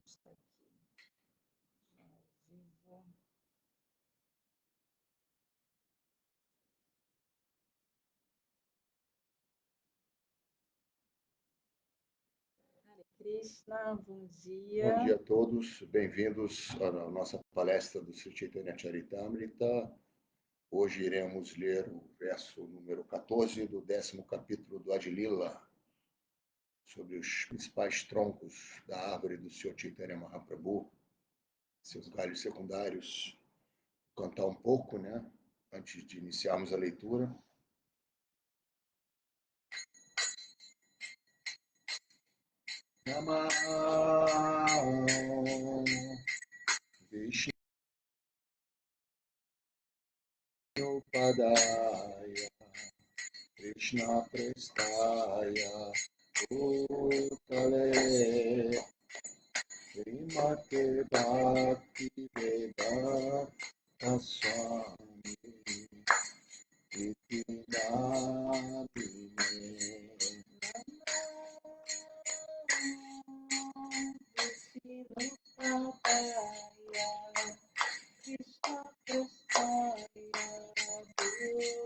está aqui ao vivo. Hare Krishna, bom dia. Bom dia a todos, bem-vindos à nossa palestra do Sri Chaitanya Charitamrita. Hoje iremos ler o verso número 14 do 10º capítulo do Adilila, sobre os principais troncos da árvore do Sri Chaitanya Mahaprabhu, seus galhos secundários. Vou cantar um pouco, antes de iniciarmos a leitura. Namah Vishnu Padaya Krishna Prestaya Bhutale Srimate Bhakti Vedanta Swami Iti Namine Krishna Prestaya Bhutale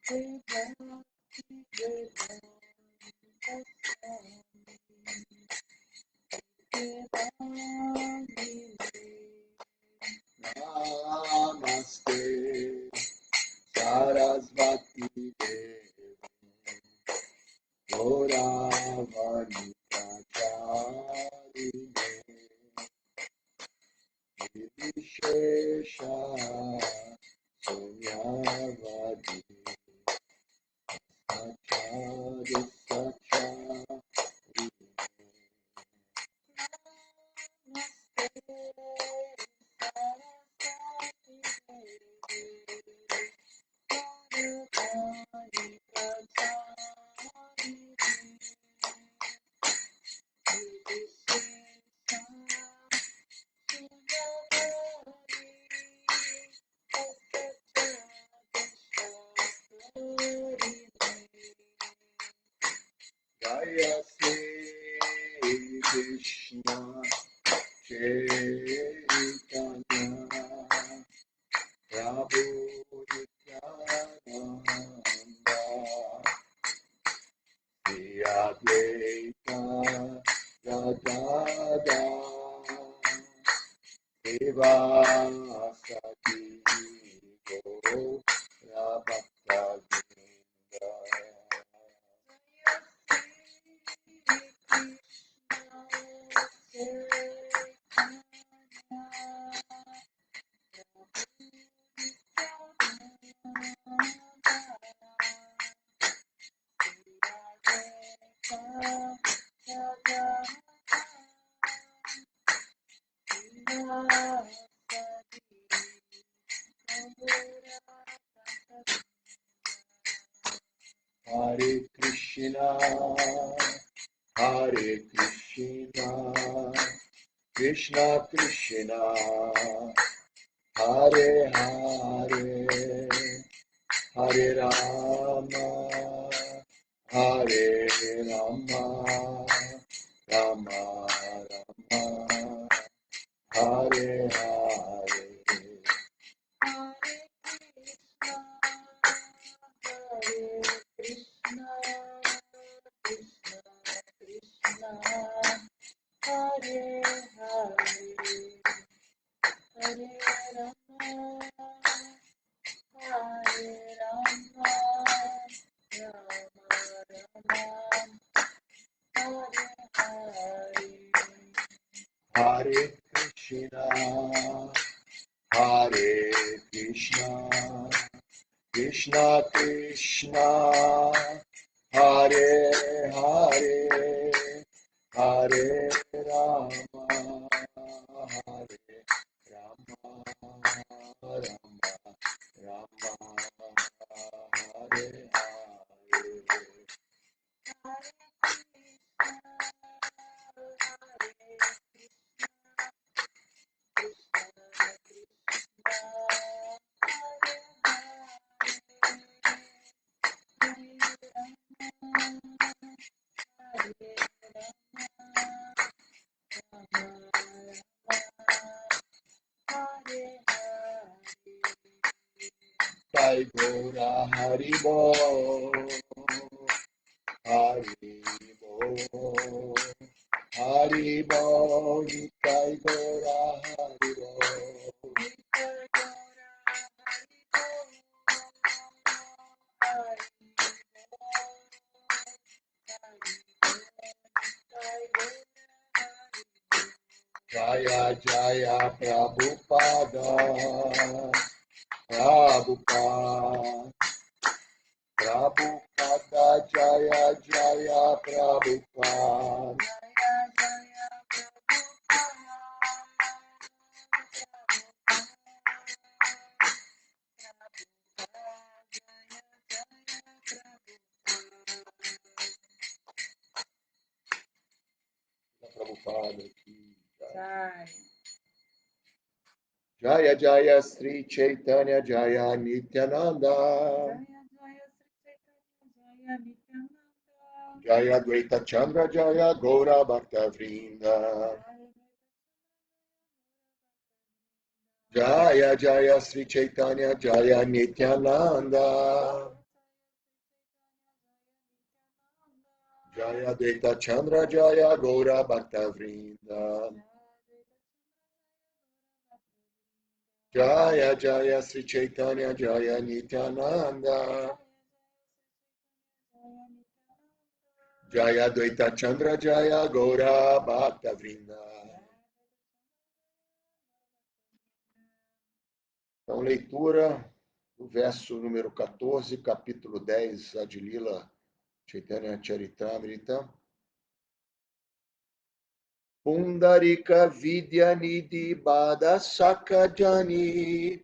Srimate Bhakti Namaste Sarasvati Devi Gauravani Pracharine Nirvishesha Sunyavadi Acharya Sachari Jaya Sri Krishna Chaitanya Prabhu Nityananda Sri Advaita Gadadhara Devasati Gaura Bhakta-vrinda. Hare Krishna, Hare Krishna, Krishna Krishna, Hare Hare, Hare Rama, Hare Rama, Rama Rama, Hare Hare. Krishna, Krishna Krishna, Hare Hare, Hare Rama, Hare Rama, Rama Rama, Hare Hare. Hare Krishna, Hare Krishna, Krishna Krishna, Hare Hare, Hare Rama, Hare Rama, Rama Rama, Hare Hare. Hare Nitai Gora Haribo, Haribo, Haribo, Nitai Gora Haribo. Jaya Jaya Prabhupada, Prabhupada, Prabhupada, Jaya Jaya Prabhupada. Prabhupada aqui. Jaya Jaya Sri Chaitanya Jaya Nityananda. Jaya Dvaita Chandra Jaya Gaura Bhakta Vrinda. Jaya Jaya Sri Chaitanya Jaya Nityananda. Jaya Dvaita Chandra Jaya Gaura Bhakta Vrinda. Jaya Jaya Sri Chaitanya Jaya Nityananda. Jaya Dvaita Chandra Jaya Gaura Bhakta Vrinda. Então, leitura do verso número 14, capítulo 10, Adilila Chaitanya Charitamrita. Pundarika Vidyanidhi Bada Sakajani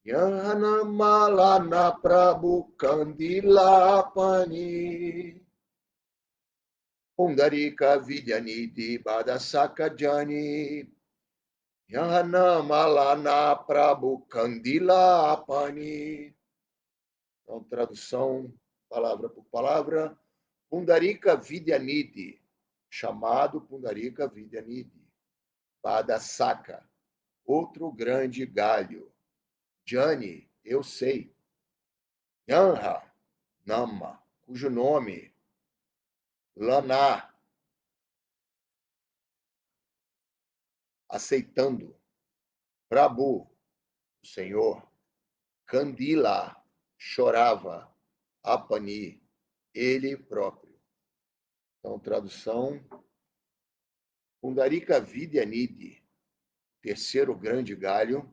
Yana Malana Prabhu Kandilapani. Pundarika Vidyanidhi Bada Sakajani Yana Malana Prabhu Kandilapani. Então, tradução, palavra por palavra. Pundarika Vidyanidhi, chamado Pundarika Vidyanidhi. Padasaka, outro grande galho. Jani, eu sei. Yanha, Nama, cujo nome. Lana, aceitando. Prabhu, o Senhor. Kandila, chorava. Apani, ele próprio. Então, tradução. Pundarika Vidyanidhi, terceiro grande galho,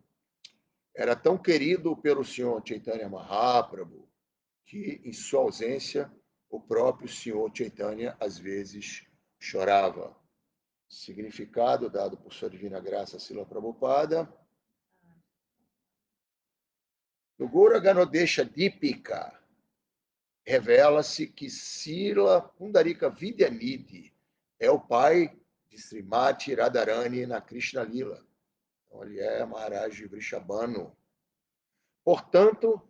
era tão querido pelo Senhor Chaitanya Mahaprabhu que, em sua ausência, o próprio Senhor Chaitanya às vezes chorava. Significado dado por sua divina graça Srila Prabhupada. No Gaura Ganodesha Dipika, revela-se que Srila Pundarika Vidyanidhi é o pai de Srimati Radharani na Krishna Lila. Então, ele é Maharaj Vrishabhanu. Portanto,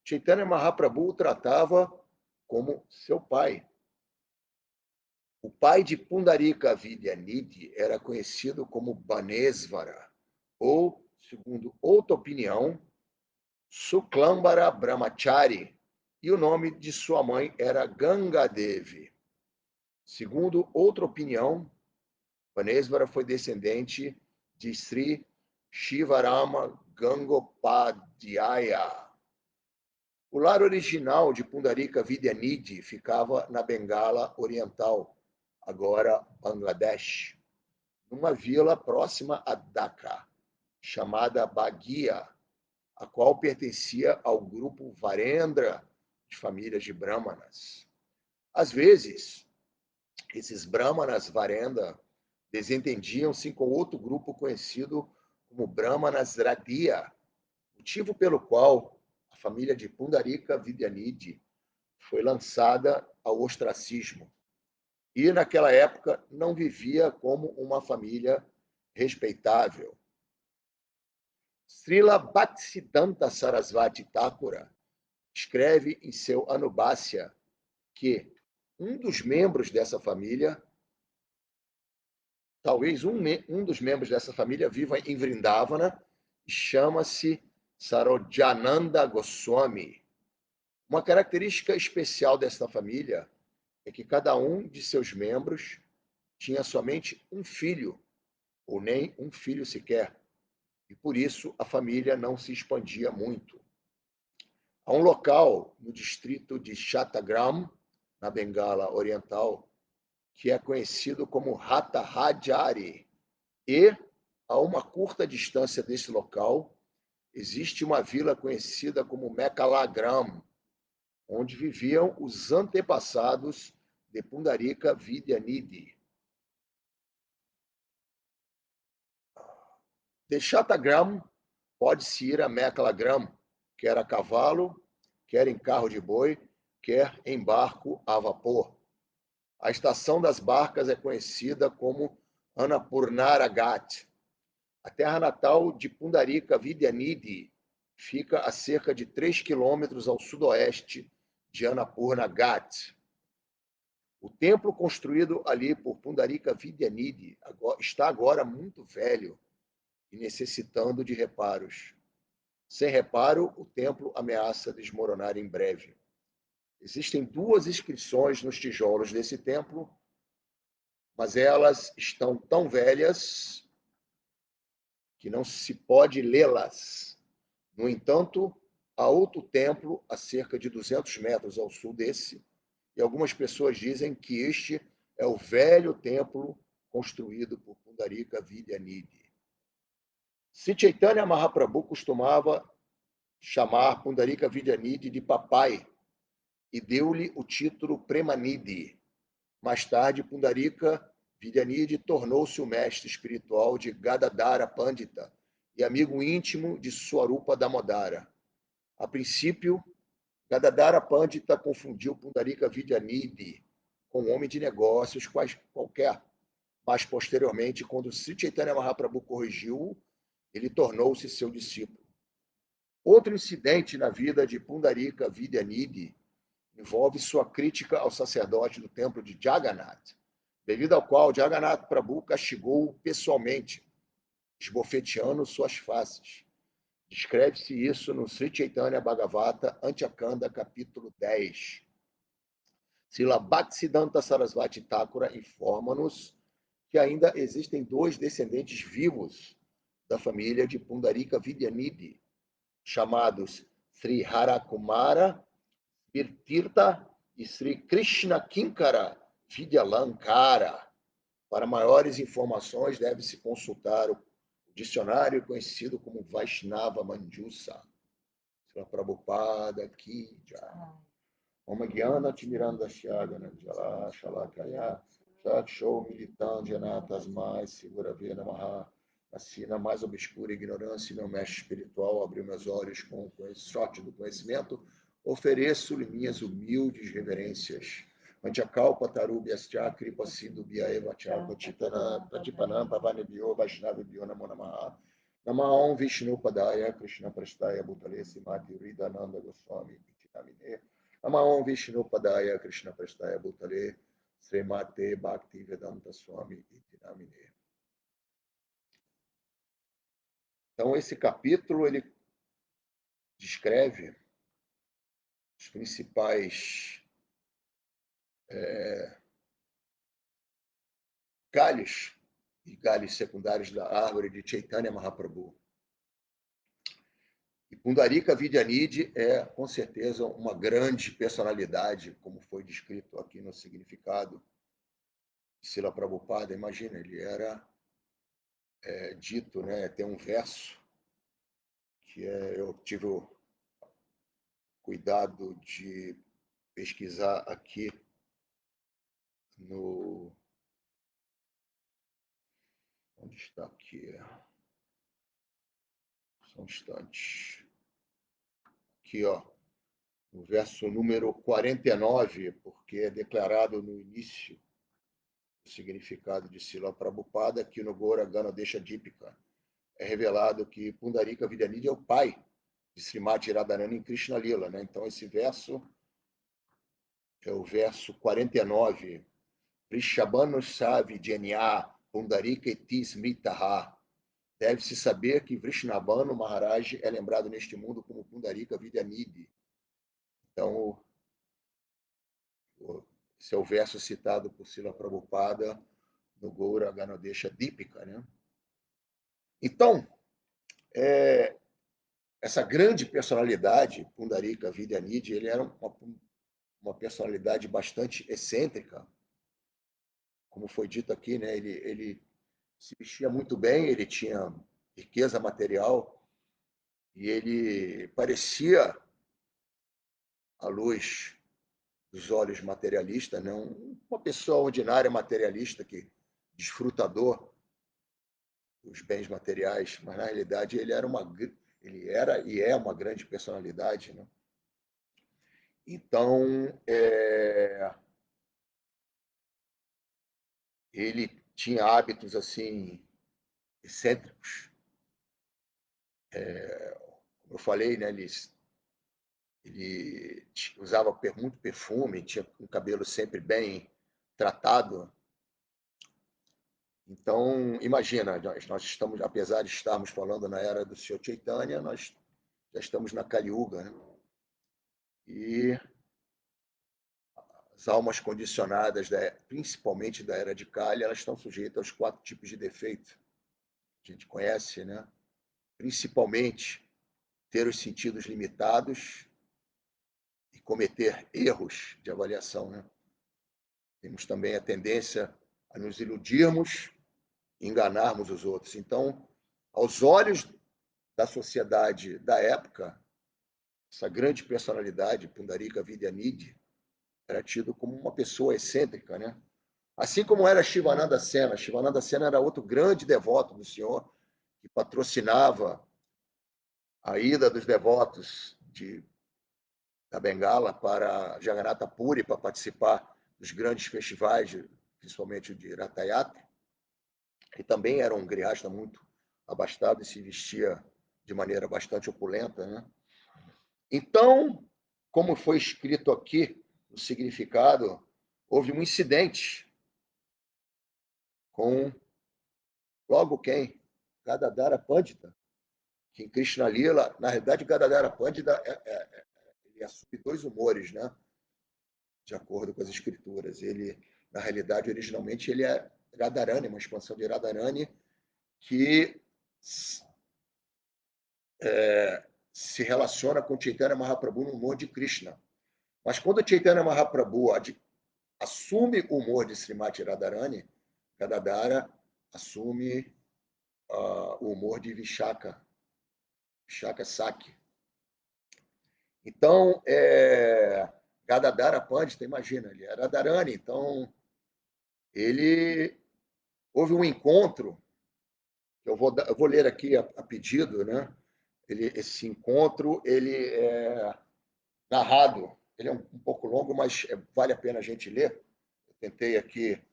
Chaitanya Mahaprabhu o tratava como seu pai. O pai de Pundarika Vidyanidhi era conhecido como Banesvara, ou, segundo outra opinião, Suklambara Brahmachari, e o nome de sua mãe era Gangadevi. Segundo outra opinião, Banesvara foi descendente de Sri Shivarama Gangopadhyaya. O lar original de Pundarika Vidyanidhi ficava na Bengala Oriental, agora Bangladesh, numa vila próxima a Dhaka, chamada Baghia, a qual pertencia ao grupo Varendra, de famílias de Brahmanas. Às vezes, esses Brahmanas Varendra desentendiam-se com outro grupo conhecido como Brahmanas Radia, motivo pelo qual a família de Pundarika Vidyanidhi foi lançada ao ostracismo e, naquela época, não vivia como uma família respeitável. Srila Bhaktisiddhanta Sarasvati Thakura escreve em seu Anubhasya que um dos membros dessa família, talvez um dos membros dessa família viva em Vrindavana e chama-se Sarojananda Goswami. Uma característica especial desta família é que cada um de seus membros tinha somente um filho, ou nem um filho sequer, e por isso a família não se expandia muito. Há um local no distrito de Chattogram, na Bengala Oriental, que é conhecido como Ratahadjari, e a uma curta distância desse local existe uma vila conhecida como Mekalagram, onde viviam os antepassados de Pundarika Vidyanidhi. De Chattogram pode-se ir a Mekalagram, quer a cavalo, quer em carro de boi, quer em barco a vapor. A estação das barcas é conhecida como Annapurnaragat. A terra natal de Pundarika Vidyanidhi fica a cerca de 3 quilômetros ao sudoeste de Annapurna-Ghat. O templo construído ali por Pundarika Vidyanidhi está agora muito velho e necessitando de reparos. Sem reparo, o templo ameaça desmoronar em breve. Existem 2 inscrições nos tijolos desse templo, mas elas estão tão velhas que não se pode lê-las. No entanto, há outro templo a cerca de 200 metros ao sul desse, e algumas pessoas dizem que este é o velho templo construído por Pundarika Vidyanidhi. Sri Chaitanya Mahaprabhu costumava chamar Pundarika Vidyanidhi de papai e deu-lhe o título Premanidhi. Mais tarde, Pundarika Vidyanidhi tornou-se o mestre espiritual de Gadadhara Pandita e amigo íntimo de Swarupa Damodara. A princípio, Gadadhara Pandita confundiu Pundarika Vidyanidhi com um homem de negócios qualquer, mas posteriormente, quando Sri Chaitanya Mahaprabhu corrigiu-o, ele tornou-se seu discípulo. Outro incidente na vida de Pundarika Vidyanidhi envolve sua crítica ao sacerdote do templo de Jagannath, devido ao qual Jagannath Prabhu castigou pessoalmente, esbofeteando suas faces. Descreve-se isso no Sri Chaitanya Bhagavata, Antyakanda, capítulo 10. Srila Bhaktisiddhanta Sarasvati Thakura informa-nos que ainda existem 2 descendentes vivos da família de Pundarika Vidyanidhi, chamados Sri Harakumara Virtirtha e Sri Krishna Kinkara Vidyalankara. Para maiores informações, deve-se consultar o dicionário conhecido como Vaishnava Manjusa. Srila Prabhupada Ki Jai. Om Gyana Timiranda Shagana Jala Shalakaya Chakshow Militan Janatasmai Sigurave Namaha. Assim, na mais obscura ignorância, meu mestre espiritual abriu meus olhos com o sorte do conhecimento. Ofereço-lhe minhas humildes reverências. Antiakalpa Tarubhyas Chakri Passido Bhyaeva Chakra Pratipanam Pavanebhyo Vaishnavibhyo Namo Namaha. Namaon Vishnu Padaya Krishna Prastaya Bhutale Simati Ridananda Goswami Itinamine. Namaon Vishnu Padaya Krishna Prastaya Bhutale Srimate Bhakti Vedanta Swami Itinamine. Então, esse capítulo ele descreve os principais galhos e galhos secundários da árvore de Chaitanya Mahaprabhu. E Pundarika Vidyanidhi é, com certeza, uma grande personalidade, como foi descrito aqui no significado de Srila Prabhupada. Imagina, ele era dito, né, tem um verso que eu tive o cuidado de pesquisar aqui no... Onde está aqui? Só um instante. Aqui, ó, no verso número 49, porque é declarado no início o significado de Srila Prabhupada, aqui no Gaura Ganodesha Dípika, é revelado que Pundarika Vidyanidhi é o pai de Srimati Radharani em Krishna Lila, né? Então, esse verso é o verso 49. Prishabhanu Savi Jenya Pundarika Eti Smitaha. deve-se saber que Vrishnavana Maharaj é lembrado neste mundo como Pundarika Vidyanidhi. Então, esse é o verso citado por Srila Prabhupada no Gaura Ganodesha Deepika, né? Então, essa grande personalidade, Pundarika Vidyanidhi, ele era uma personalidade bastante excêntrica, como foi dito aqui, né? Ele se vestia muito bem, ele tinha riqueza material e ele parecia, à luz dos olhos materialistas, não uma pessoa ordinária materialista que desfrutador dos bens materiais, mas na realidade ele era e é uma grande personalidade, né? Então, ele tinha hábitos assim excêntricos. Como eu falei, né, ele usava muito perfume, tinha um cabelo sempre bem tratado. Então, imagina, nós estamos, apesar de estarmos falando na era do Sr. Chaitanya, nós já estamos na Kali Yuga, né? E as almas condicionadas, principalmente da era de Kali, elas estão sujeitas aos 4 tipos de defeito. A gente conhece, né? Principalmente ter os sentidos limitados e cometer erros de avaliação, né? Temos também a tendência a nos iludirmos e enganarmos os outros. Então, aos olhos da sociedade da época, essa grande personalidade, Pundarika Vidyanidhi, era tido como uma pessoa excêntrica, né? Assim como era Shivananda Sena. Shivananda Sena era outro grande devoto do Senhor, que patrocinava a ida dos devotos da Bengala para Jagannatha Puri para participar dos grandes festivais, principalmente de Ratha Yatra, que também era um grihasta muito abastado e se vestia de maneira bastante opulenta, né? Então, como foi escrito aqui no significado, houve um incidente com logo quem? Gadadhara Pandita, que em Krishna Lila, na realidade, Gadadhara Pandita ele assume 2 humores, né? De acordo com as escrituras. Ele, na realidade, originalmente, ele é Radharani, uma expansão de Radharani que se relaciona com Chaitanya Mahaprabhu no humor de Krishna. Mas quando Chaitanya Mahaprabhu assume o humor de Srimati Radharani, Gadadhara assume o humor de Vishaka Saki. Então, Gadadhara Pandita, imagina, ele era Radharani, então houve um encontro, eu vou ler aqui a pedido, né? Esse encontro ele é narrado, ele é um pouco longo, mas vale a pena a gente ler. Eu tentei aqui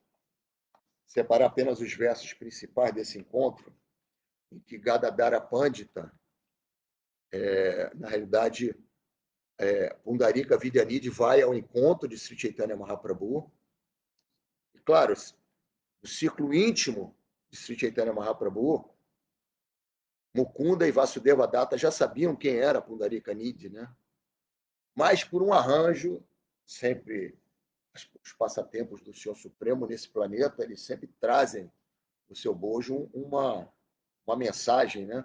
separar apenas os versos principais desse encontro, em que Gadadhara Pandita, na realidade, Pundarika Vidyanidhi vai ao encontro de Sri Chaitanya Mahaprabhu. E, claro, no círculo íntimo de Sri Chaitanya Mahaprabhu, Mukunda e Vasudeva Datta já sabiam quem era Pundarika Nidhi, né? Mas, por um arranjo, sempre os passatempos do Senhor Supremo nesse planeta, eles sempre trazem no seu bojo uma mensagem, né?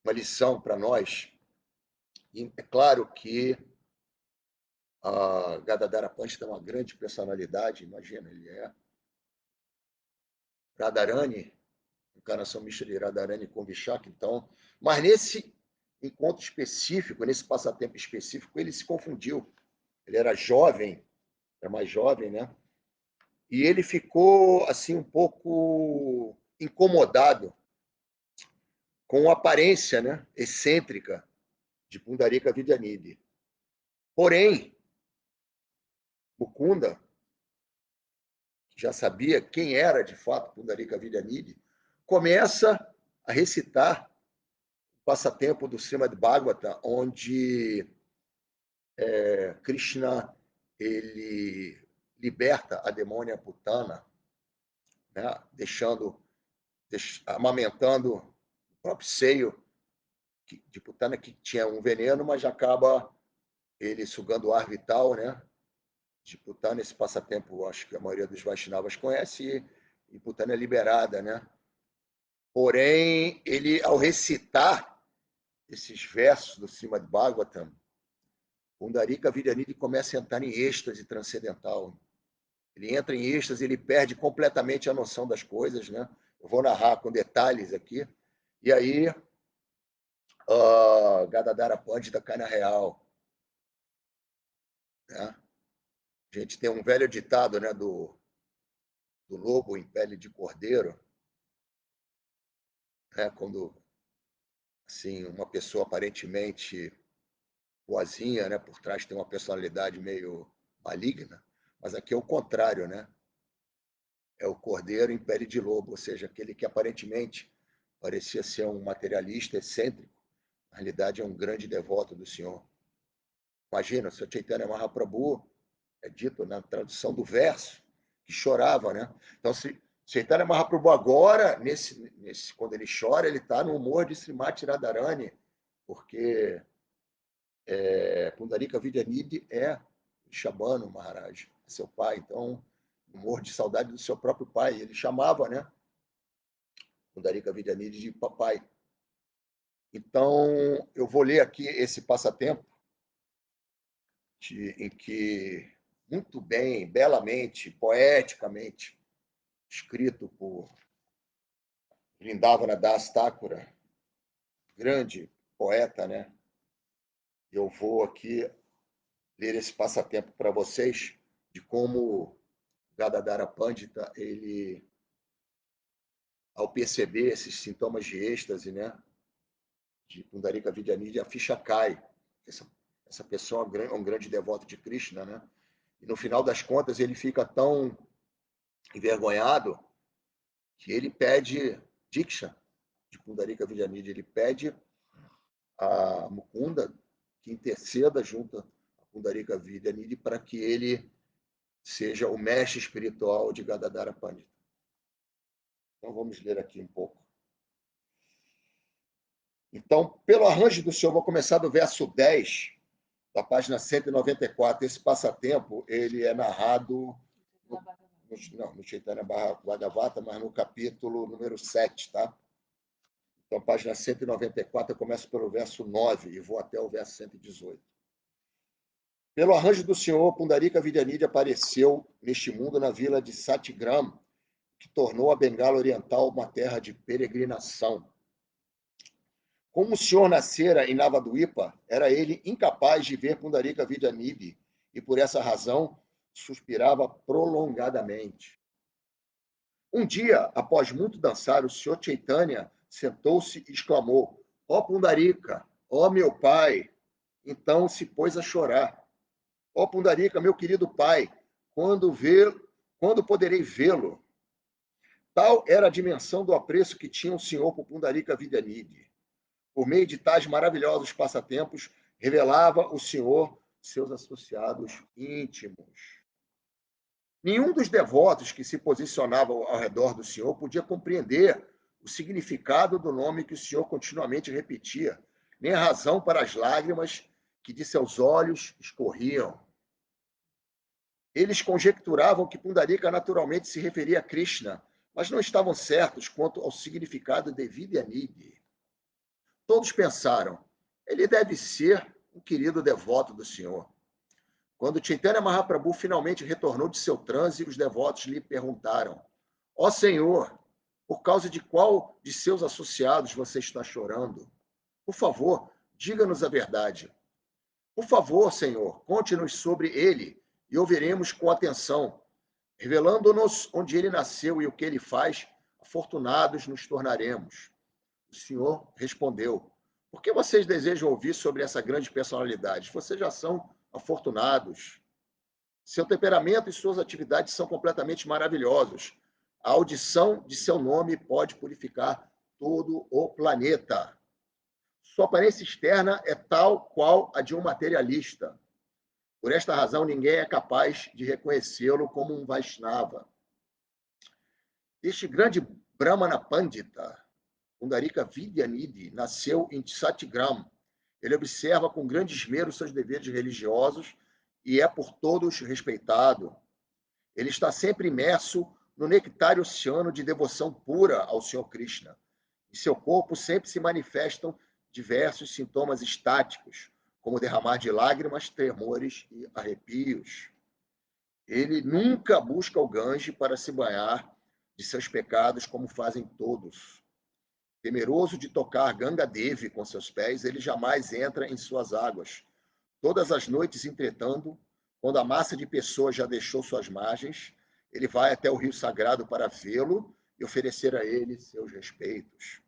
Uma lição para nós. E é claro que a Gadadhara Pandita é uma grande personalidade, imagina, ele é Radharani, encarnação mista de Radharani com Vishaka, então, mas nesse encontro específico, nesse passatempo específico, ele se confundiu. Ele era jovem, era mais jovem, né? E ele ficou assim um pouco incomodado com a aparência, né, excêntrica de Pundarika Vidyanidhi. Porém, Mukunda, que já sabia quem era de fato Pundarika Vidyanidhi, começa a recitar o passatempo do Srimad Bhagavata, onde Krishna ele liberta a demônia Putana, né, deixando amamentando o próprio seio de Putana, que tinha um veneno, mas acaba ele sugando o ar vital, né? De Putana, esse passatempo, acho que a maioria dos Vaishnavas conhece, e Putana é liberada, né? Porém, ele, ao recitar esses versos do Srimad Bhagavatam, Pundarika Vidyanidhi começa a entrar em êxtase transcendental. Ele entra em êxtase, ele perde completamente a noção das coisas, né? Eu vou narrar com detalhes aqui. E aí, Gadadhara Pandita cai na real. Né? A gente tem um velho ditado, né, do lobo em pele de cordeiro, né? Quando assim, uma pessoa aparentemente boazinha, né, por trás tem uma personalidade meio maligna, mas aqui é o contrário, né? É o cordeiro em pele de lobo, ou seja, aquele que aparentemente parecia ser um materialista excêntrico, na realidade é um grande devoto do Senhor. Imagina, o Sr. Chaitanya Mahaprabhu, é dito na tradução do verso, que chorava, né? Então, se Chaitanya Mahaprabhu agora, quando ele chora, ele está no humor de Srimati Radharani, porque Pundarika Vidyanidhi é Shabano Maharaj, seu pai. Então, humor de saudade do seu próprio pai. Ele chamava, né? Pundarika Vidyanidhi de papai. Então, eu vou ler aqui esse passatempo em que, muito bem, belamente, poeticamente, escrito por Vrindavana Das Thakura, grande poeta, né? Eu vou aqui ler esse passatempo para vocês de como Gadadhara Pandita, ele, ao perceber esses sintomas de êxtase, né, de Pundarika Vidyanidhi, a ficha cai. Essa pessoa é um grande devoto de Krishna, né? E no final das contas ele fica tão envergonhado que ele pede Diksha de Pundarika Vidyanidhi, ele pede a Mukunda que interceda junto a Pundarika Vidyanidhi para que ele seja o mestre espiritual de Gadadhara Pandita. Então vamos ler aqui um pouco. Então, pelo arranjo do Senhor, vou começar do verso 10, da página 194. Esse passatempo ele é narrado no Chaitanya Bhagavata, mas no capítulo número 7, tá? Então, página 194, eu começo pelo verso 9 e vou até o verso 118. Pelo arranjo do Senhor, Pundarika Vidyanidhi apareceu neste mundo na vila de Satigram, que tornou a Bengala Oriental uma terra de peregrinação. Como o Senhor nascera em Navaduipa, era ele incapaz de ver Pundarika Vidyanidhi e, por essa razão, suspirava prolongadamente. Um dia, após muito dançar, o Senhor Chaitanya sentou-se e exclamou: ó Pundarika, ó meu pai! Então se pôs a chorar. Ó Pundarika, meu querido pai, quando poderei vê-lo? Tal era a dimensão do apreço que tinha o Senhor por Pundarika Vidyanidhi. Por meio de tais maravilhosos passatempos, revelava o Senhor seus associados íntimos. Nenhum dos devotos que se posicionavam ao redor do Senhor podia compreender o significado do nome que o Senhor continuamente repetia, nem a razão para as lágrimas que de seus olhos escorriam. Eles conjecturavam que Pundarika naturalmente se referia a Krishna, mas não estavam certos quanto ao significado de Vidyanidhi. Todos pensaram, ele deve ser um querido devoto do Senhor. Quando Chaitanya Mahaprabhu finalmente retornou de seu transe, os devotos lhe perguntaram: ó Senhor, por causa de qual de seus associados você está chorando? Por favor, diga-nos a verdade. Por favor, Senhor, conte-nos sobre ele e ouviremos com atenção. Revelando-nos onde ele nasceu e o que ele faz, afortunados nos tornaremos. O Senhor respondeu: por que vocês desejam ouvir sobre essa grande personalidade? Vocês já são afortunados. Seu temperamento e suas atividades são completamente maravilhosos. A audição de seu nome pode purificar todo o planeta. Sua aparência externa é tal qual a de um materialista. Por esta razão, ninguém é capaz de reconhecê-lo como um Vaishnava. Este grande Brahmana Pandita, Pundarika Vidyanidhi, nasceu em Satyagram. Ele observa com grande esmero seus deveres religiosos e é por todos respeitado. Ele está sempre imerso no nectário oceano de devoção pura ao Senhor Krishna. Em seu corpo sempre se manifestam diversos sintomas estáticos, como derramar de lágrimas, tremores e arrepios. Ele nunca busca o Gange para se banhar de seus pecados, como fazem todos. Temeroso de tocar Ganga Devi com seus pés, ele jamais entra em suas águas. Todas as noites, entretanto, quando a massa de pessoas já deixou suas margens, ele vai até o rio sagrado para vê-lo e oferecer a ele seus respeitos.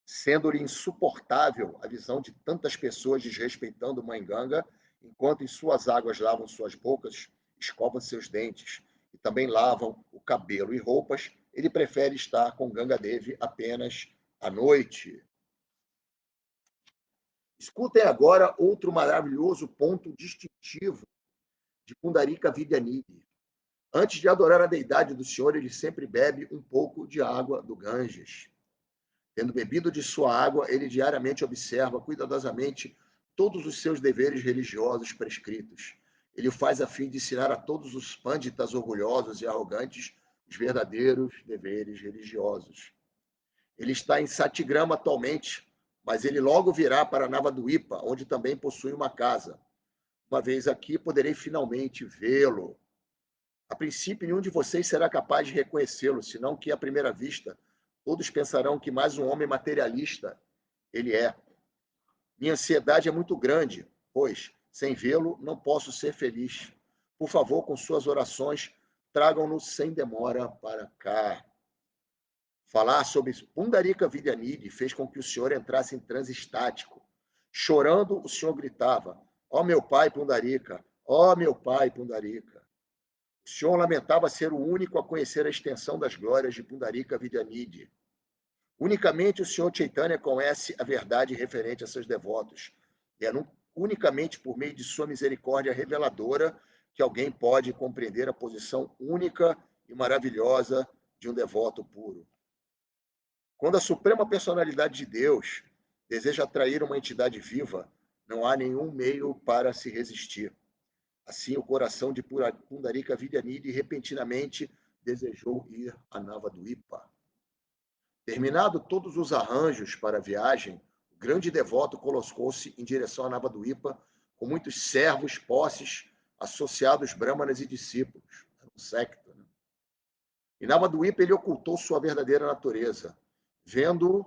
Sendo-lhe insuportável a visão de tantas pessoas desrespeitando Mãe Ganga, enquanto em suas águas lavam suas bocas, escovam seus dentes e também lavam o cabelo e roupas, ele prefere estar com Ganga Devi apenas à noite. Escutem agora outro maravilhoso ponto distintivo de Pundarika Vidyanidhi. Antes de adorar a deidade do Senhor, ele sempre bebe um pouco de água do Ganges. Tendo bebido de sua água, ele diariamente observa cuidadosamente todos os seus deveres religiosos prescritos. Ele o faz a fim de ensinar a todos os pânditas orgulhosos e arrogantes os verdadeiros deveres religiosos. Ele está em Satigrama atualmente, mas ele logo virá para Navaduipa, onde também possui uma casa. Uma vez aqui, poderei finalmente vê-lo. A princípio, nenhum de vocês será capaz de reconhecê-lo, senão que, à primeira vista, todos pensarão que mais um homem materialista ele é. Minha ansiedade é muito grande, pois, sem vê-lo, não posso ser feliz. Por favor, com suas orações, tragam-no sem demora para cá. Falar sobre Pundarika Vidyanidhi fez com que o senhor entrasse em transe estático. Chorando, o senhor gritava: ó meu pai Pundarika, ó meu pai Pundarika. O senhor lamentava ser o único a conhecer a extensão das glórias de Pundarika Vidyanidhi. Unicamente o senhor Chaitanya conhece a verdade referente a seus devotos. E é unicamente por meio de sua misericórdia reveladora que alguém pode compreender a posição única e maravilhosa de um devoto puro. Quando a suprema personalidade de Deus deseja atrair uma entidade viva, não há nenhum meio para se resistir. Assim, o coração de Pundarika Vidyanidhi repentinamente desejou ir a Navaduipa. Terminado todos os arranjos para a viagem, o grande devoto colocou-se em direção a Navaduipa com muitos servos, posses, associados brahmanas e discípulos. Era um secto. Né? Em Navaduipa, ele ocultou sua verdadeira natureza. Vendo-o,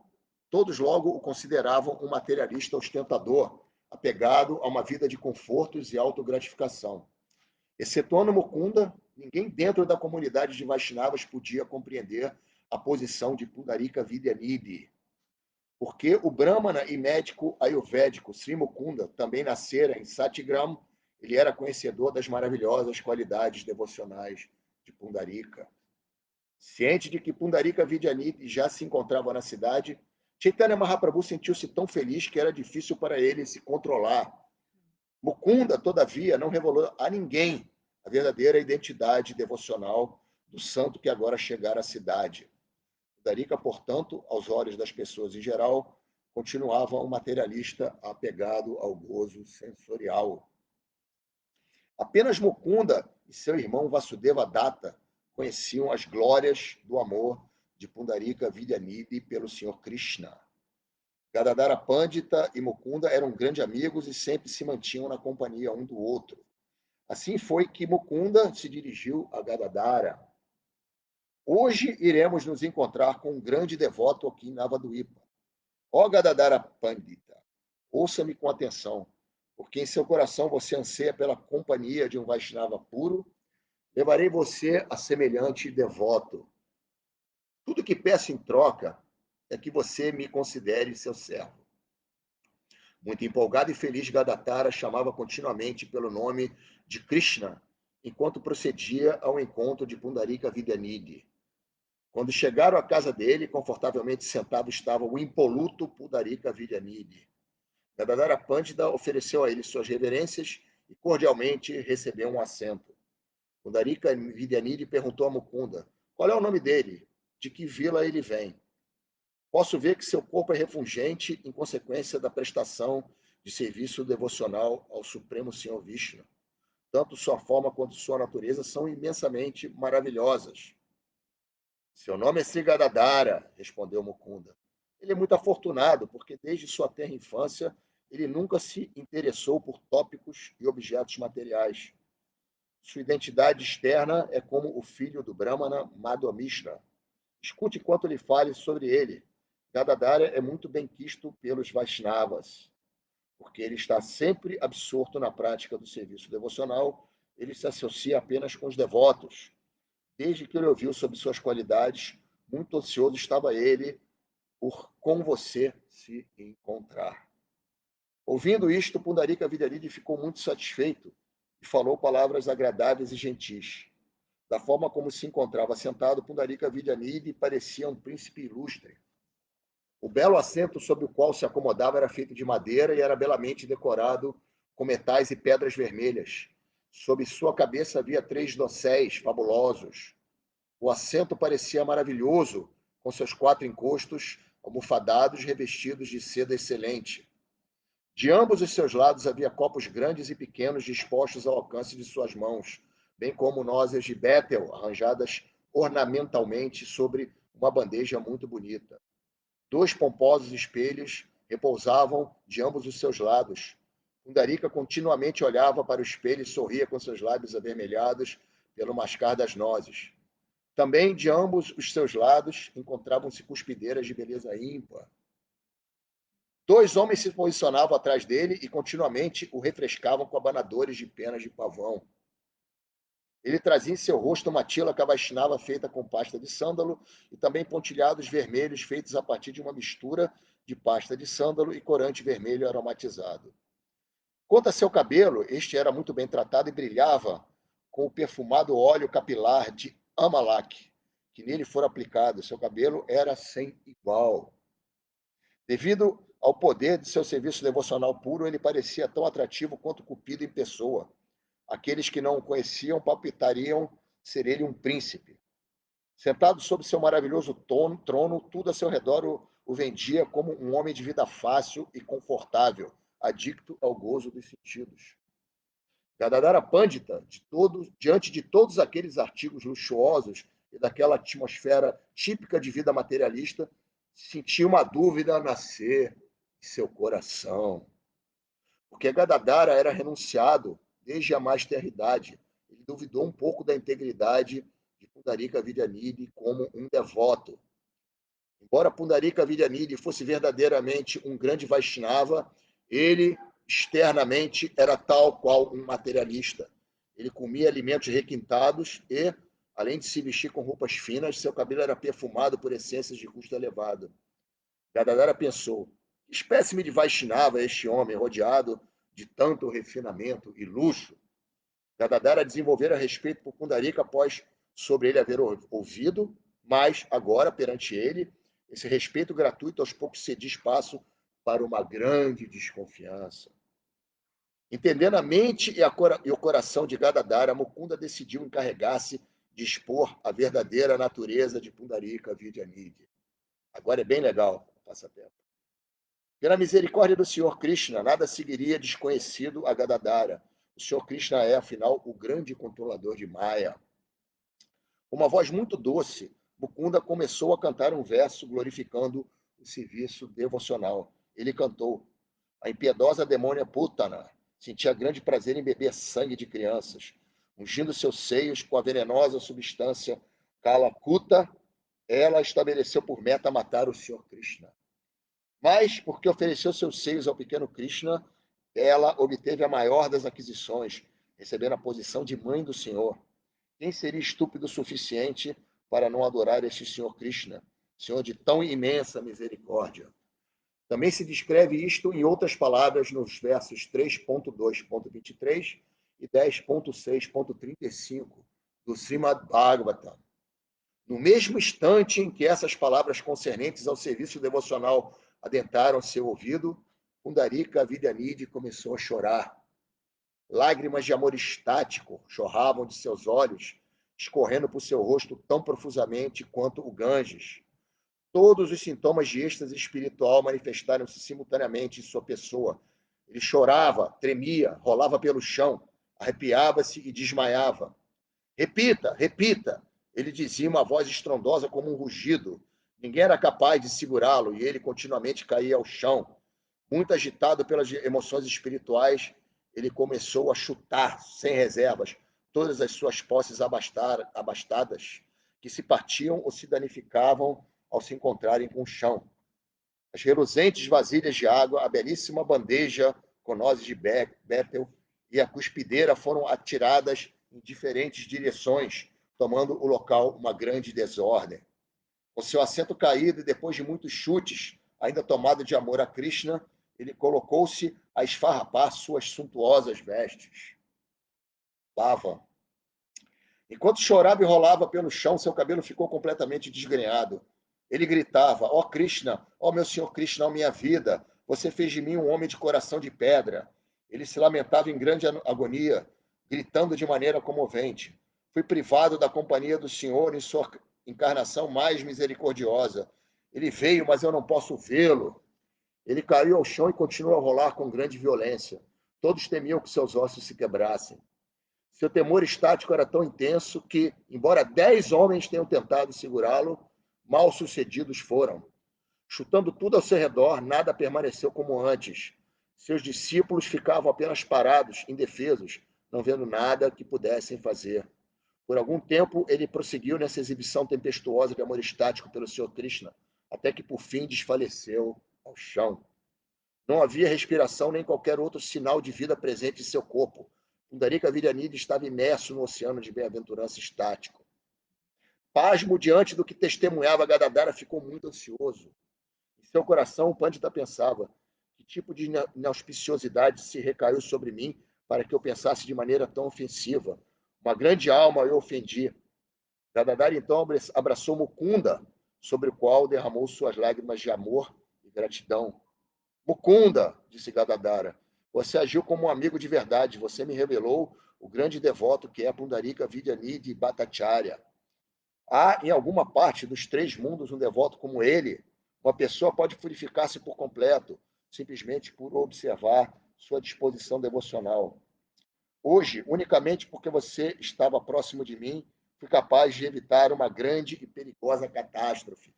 todos logo o consideravam um materialista ostentador, apegado a uma vida de confortos e autogratificação. Excetuando Mukunda, ninguém dentro da comunidade de Vaishnavas podia compreender a posição de Pundarika Vidyanidhi, porque o brahmana e médico ayurvédico Sri Mukunda também nascera em Satigram, ele era conhecedor das maravilhosas qualidades devocionais de Pundarika. Ciente de que Pundarika Vidyanidhi já se encontrava na cidade, Chaitanya Mahaprabhu sentiu-se tão feliz que era difícil para ele se controlar. Mukunda, todavia, não revelou a ninguém a verdadeira identidade devocional do santo que agora chegara à cidade. Pundarika, portanto, aos olhos das pessoas em geral, continuava um materialista apegado ao gozo sensorial. Apenas Mukunda e seu irmão Vasudeva Datta conheciam as glórias do amor de Pundarika Vidyanidhi pelo Senhor Krishna. Gadadhara Pandita e Mukunda eram grandes amigos e sempre se mantinham na companhia um do outro. Assim foi que Mukunda se dirigiu a Gadadhara. Hoje iremos nos encontrar com um grande devoto aqui em Navaduipa. Ó Gadadhara Pandita, ouça-me com atenção, porque em seu coração você anseia pela companhia de um Vaishnava puro. Levarei você a semelhante devoto. Tudo que peço em troca é que você me considere seu servo. Muito empolgado e feliz, Gadadhara chamava continuamente pelo nome de Krishna, enquanto procedia ao encontro de Pundarika Vidyanidhi. Quando chegaram à casa dele, confortavelmente sentado estava o impoluto Pundarika Vidyanidhi. Gadadhara Pandita ofereceu a ele suas reverências e cordialmente recebeu um assento. Pundarika Vidyanidhi perguntou a Mukunda: qual é o nome dele? de que vila ele vem. Posso ver que seu corpo é refulgente em consequência da prestação de serviço devocional ao Supremo Senhor Vishnu. Tanto sua forma quanto sua natureza são imensamente maravilhosas. Seu nome é Sri Gadadhara, respondeu Mukunda. Ele é muito afortunado, porque desde sua tenra infância ele nunca se interessou por tópicos e objetos materiais. Sua identidade externa é como o filho do Brahmana Madhva Mishra. Escute quanto lhe fale sobre ele. Gadadhara é muito bem quisto pelos Vaishnavas, porque ele está sempre absorto na prática do serviço devocional, ele se associa apenas com os devotos. Desde que ele ouviu sobre suas qualidades, muito ansioso estava ele por com você se encontrar. Ouvindo isto, Pundarika Vidyalidhi ficou muito satisfeito e falou palavras agradáveis e gentis. Da forma como se encontrava sentado, Pundarika Vidyalidhi parecia um príncipe ilustre. O belo assento sobre o qual se acomodava era feito de madeira e era belamente decorado com metais e pedras vermelhas. Sob sua cabeça havia 3 dosséis fabulosos. O assento parecia maravilhoso, com seus 4 encostos almofadados revestidos de seda excelente. De ambos os seus lados havia copos grandes e pequenos dispostos ao alcance de suas mãos, bem como nóseas de Betel arranjadas ornamentalmente sobre uma bandeja muito bonita. 2 pomposos espelhos repousavam de ambos os seus lados. Pundarika continuamente olhava para o espelho e sorria com seus lábios avermelhados pelo mascar das nozes. Também de ambos os seus lados encontravam-se cuspideiras de beleza ímpar. 2 homens se posicionavam atrás dele e continuamente o refrescavam com abanadores de penas de pavão. Ele trazia em seu rosto uma tila Vaishnava feita com pasta de sândalo e também pontilhados vermelhos feitos a partir de uma mistura de pasta de sândalo e corante vermelho aromatizado. Quanto a seu cabelo, este era muito bem tratado e brilhava com o perfumado óleo capilar de Amalak, que nele fora aplicado. Seu cabelo era sem igual. Devido ao poder de seu serviço devocional puro, ele parecia tão atrativo quanto Cupido em pessoa. Aqueles que não o conheciam palpitariam ser ele um príncipe. Sentado sobre seu maravilhoso trono, tudo a seu redor o vendia como um homem de vida fácil e confortável, adicto ao gozo dos sentidos. Gadadhara Pandita, diante de todos aqueles artigos luxuosos e daquela atmosfera típica de vida materialista, sentia uma dúvida nascer em seu coração. Porque Gadadhara era renunciado desde a mais tenra idade. Ele duvidou um pouco da integridade de Pundarika Vidyalidhi como um devoto. Embora Pundarika Vidyalidhi fosse verdadeiramente um grande Vaishnava, ele externamente era tal qual um materialista. Ele comia alimentos requintados e, além de se vestir com roupas finas, seu cabelo era perfumado por essências de custo elevado. Gadadhara pensou, que espécime de Vaishnava é este homem, rodeado de tanto refinamento e luxo? Gadadhara desenvolvera respeito por Pundarika após sobre ele haver ouvido, mas agora, perante ele, esse respeito gratuito aos poucos cedia espaço para uma grande desconfiança. Entendendo a mente e o coração de Gadadhara, Mukunda decidiu encarregar-se de expor a verdadeira natureza de Pundarika Vidyalidhi. Agora é bem legal o passatempo. Pela misericórdia do Senhor Krishna, nada seguiria desconhecido a Gadadhara. O Senhor Krishna é, afinal, o grande controlador de Maya. Com uma voz muito doce, Mukunda começou a cantar um verso glorificando o serviço devocional. Ele cantou: a impiedosa demônia Putana sentia grande prazer em beber sangue de crianças. Ungindo seus seios com a venenosa substância Kalakuta, ela estabeleceu por meta matar o Senhor Krishna. Mas, porque ofereceu seus seios ao pequeno Krishna, ela obteve a maior das aquisições, recebendo a posição de mãe do Senhor. Quem seria estúpido o suficiente para não adorar este Senhor Krishna, Senhor de tão imensa misericórdia? Também se descreve isto em outras palavras nos versos 3.2.23 e 10.6.35 do Srimad Bhagavatam. No mesmo instante em que essas palavras concernentes ao serviço devocional adentraram seu ouvido, Pundarika Vidyalidhi começou a chorar. Lágrimas de amor estático jorravam de seus olhos, escorrendo por seu rosto tão profusamente quanto o Ganges. Todos os sintomas de êxtase espiritual manifestaram-se simultaneamente em sua pessoa. Ele chorava, tremia, rolava pelo chão, arrepiava-se e desmaiava. Repita, repita, ele dizia uma voz estrondosa como um rugido. Ninguém era capaz de segurá-lo e ele continuamente caía ao chão. Muito agitado pelas emoções espirituais, ele começou a chutar, sem reservas, todas as suas posses abastadas, que se partiam ou se danificavam ao se encontrarem com o chão. As reluzentes vasilhas de água, a belíssima bandeja com nozes de Bethel e a cuspideira foram atiradas em diferentes direções, tomando o local uma grande desordem. Com seu assento caído e depois de muitos chutes, ainda tomado de amor a Krishna, ele colocou-se a esfarrapar suas suntuosas vestes. Lava. Enquanto chorava e rolava pelo chão, seu cabelo ficou completamente desgrenhado. Ele gritava: ó Krishna, ó meu senhor Krishna, ó minha vida, você fez de mim um homem de coração de pedra. Ele se lamentava em grande agonia, gritando de maneira comovente. Fui privado da companhia do Senhor em sua encarnação mais misericordiosa. Ele veio, mas eu não posso vê-lo. Ele caiu ao chão e continuou a rolar com grande violência. Todos temiam que seus ossos se quebrassem. Seu temor estático era tão intenso que, embora 10 homens tenham tentado segurá-lo, mal sucedidos foram. Chutando tudo ao seu redor, nada permaneceu como antes. Seus discípulos ficavam apenas parados, indefesos, não vendo nada que pudessem fazer. Por algum tempo, ele prosseguiu nessa exibição tempestuosa de amor estático pelo Sr. Krishna, até que, por fim, desfaleceu ao chão. Não havia respiração nem qualquer outro sinal de vida presente em seu corpo. Pundarika Viryanidhi estava imerso no oceano de bem-aventurança estático. Pasmo diante do que testemunhava, Gadadhara ficou muito ansioso. Em seu coração, o Pandita pensava: que tipo de inauspiciosidade se recaiu sobre mim para que eu pensasse de maneira tão ofensiva? Uma grande alma eu ofendi. Gadadhara então abraçou Mukunda, sobre o qual derramou suas lágrimas de amor e gratidão. Mukunda, disse Gadadhara, você agiu como um amigo de verdade. Você me revelou o grande devoto que é Pundarika Vidyanidhi Bhattacharya. Há em alguma parte dos 3 mundos um devoto como ele? Uma pessoa pode purificar-se por completo, simplesmente por observar sua disposição devocional. Hoje, unicamente porque você estava próximo de mim, fui capaz de evitar uma grande e perigosa catástrofe.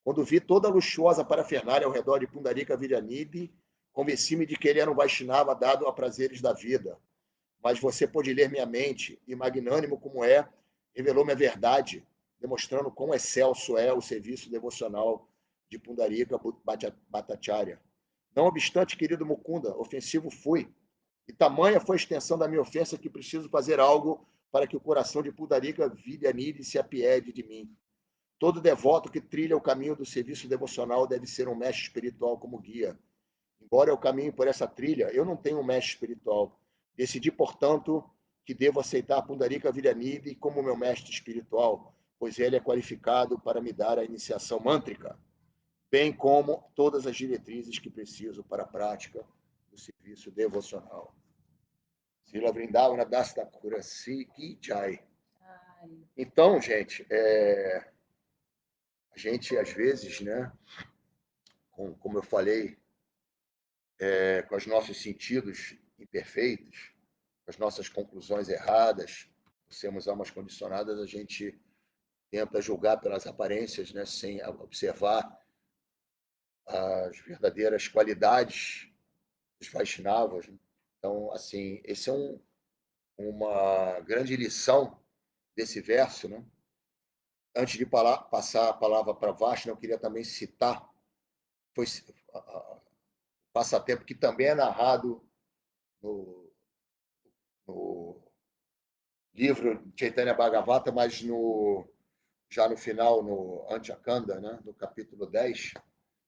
Quando vi toda a luxuosa parafernália ao redor de Pundarika Viryanidhi, convenci-me de que ele era um Vaishnava dado a prazeres da vida. Mas você pôde ler minha mente e, magnânimo como é, revelou-me a verdade, demonstrando quão excelso é o serviço devocional de Pundarika Bhattacharya. Não obstante, querido Mukunda, ofensivo fui, e tamanha foi a extensão da minha ofensa que preciso fazer algo para que o coração de Pundarika Vidyanidhi se apiede de mim. Todo devoto que trilha o caminho do serviço devocional deve ser um mestre espiritual como guia. Embora eu caminhe por essa trilha, eu não tenho um mestre espiritual. Decidi, portanto, que devo aceitar Pundarika Viryanidhi como meu mestre espiritual, pois ele é qualificado para me dar a iniciação mântrica, bem como todas as diretrizes que preciso para a prática do serviço devocional. Srila Vrindavana Das Thakura Ki Jai. Então, gente, a gente, às vezes, né, como eu falei, com os nossos sentidos imperfeitos, com as nossas conclusões erradas, por sermos almas condicionadas, a gente tenta julgar pelas aparências, né, sem observar as verdadeiras qualidades dos Vaishnavas. Então, assim, esse é uma grande lição desse verso, né? Antes de passar a palavra para Vashna, eu queria também citar foi passatempo que também é narrado no livro Chaitanya Bhagavata, mas já no final, no Antyakanda, né, no capítulo 10,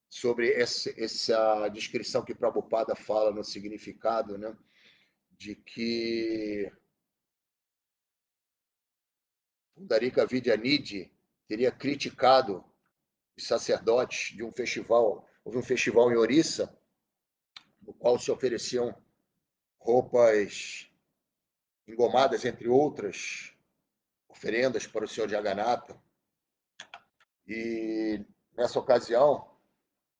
sobre essa descrição que Prabhupada fala no significado, né, de que Pundarika Vidyanidhi teria criticado os sacerdotes de um festival. Houve um festival em Orissa, no qual se ofereciam roupas engomadas, entre outras oferendas para o Senhor Jagannatha. E nessa ocasião,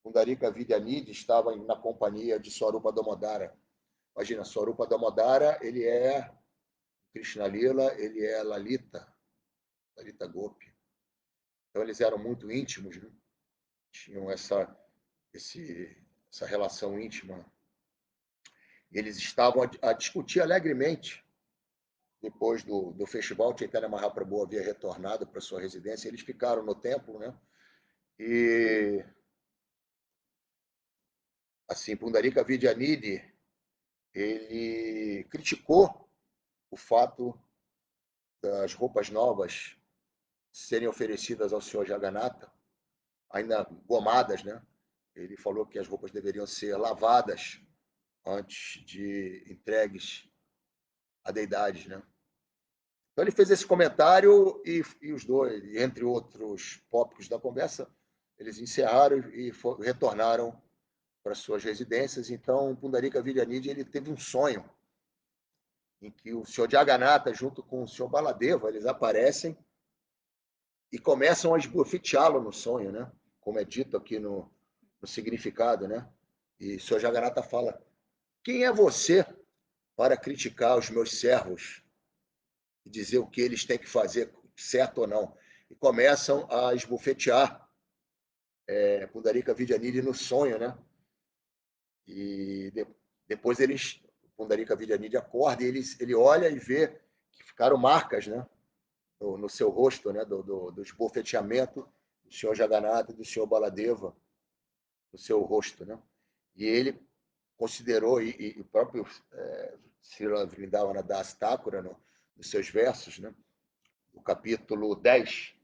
Pundarika Vidyanidhi estava na companhia de Swarupa Damodara. Imagina, Swarupa Damodara, ele é Krishna Lila, ele é Lalita Gopi. Então eles eram muito íntimos, né? Tinham essa relação íntima. E eles estavam a discutir alegremente. Depois do festival, Chaitanya Mahaprabhu havia retornado para sua residência. Eles ficaram no templo, né? E assim, Pundarika Vidyanidhi, ele criticou o fato das roupas novas serem oferecidas ao Senhor Jagannatha, ainda gomadas, né? Ele falou que as roupas deveriam ser lavadas antes de entregues a deidades, né? Então ele fez esse comentário e os dois, entre outros tópicos da conversa, eles encerraram e retornaram para suas residências. Então, Pundarika Vidyanidhi, ele teve um sonho em que o Senhor Jagannatha, junto com o Senhor Baladeva, eles aparecem e começam a esbofeteá-lo no sonho, né? Como é dito aqui no significado, né? E o Senhor Jagannatha fala: quem é você para criticar os meus servos e dizer o que eles têm que fazer, certo ou não? E começam a esbofetear Pundarika Vidyanidhi no sonho, né? E depois Pundarika Vidyanidhi acorda e ele olha e vê que ficaram marcas, né? No seu rosto, né? Do esbofeteamento do Senhor Jagannatha e do Senhor Baladeva, no seu rosto, né? E ele considerou, e o próprio Srila Vrindavana Das Thakura, nos seus versos, né? No capítulo 10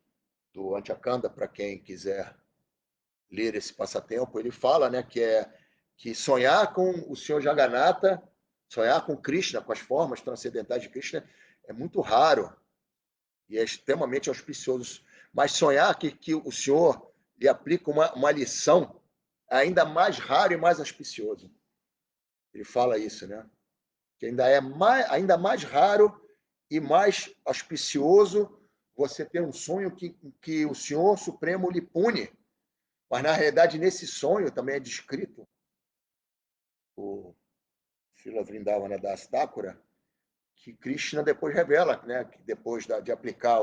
do Antyakanda, para quem quiser ler esse passatempo, ele fala, né, que sonhar com o Senhor Jagannatha, sonhar com Krishna, com as formas transcendentais de Krishna, é muito raro e é extremamente auspicioso. Mas sonhar que o Senhor lhe aplica uma lição é ainda mais raro e mais auspicioso. Ele fala isso, né? Que ainda mais raro e mais auspicioso você ter um sonho que o Senhor Supremo lhe pune. Mas, na realidade, nesse sonho também é descrito o Srila Vrindavana Das Thakura, que Krishna depois revela, né, que depois de aplicar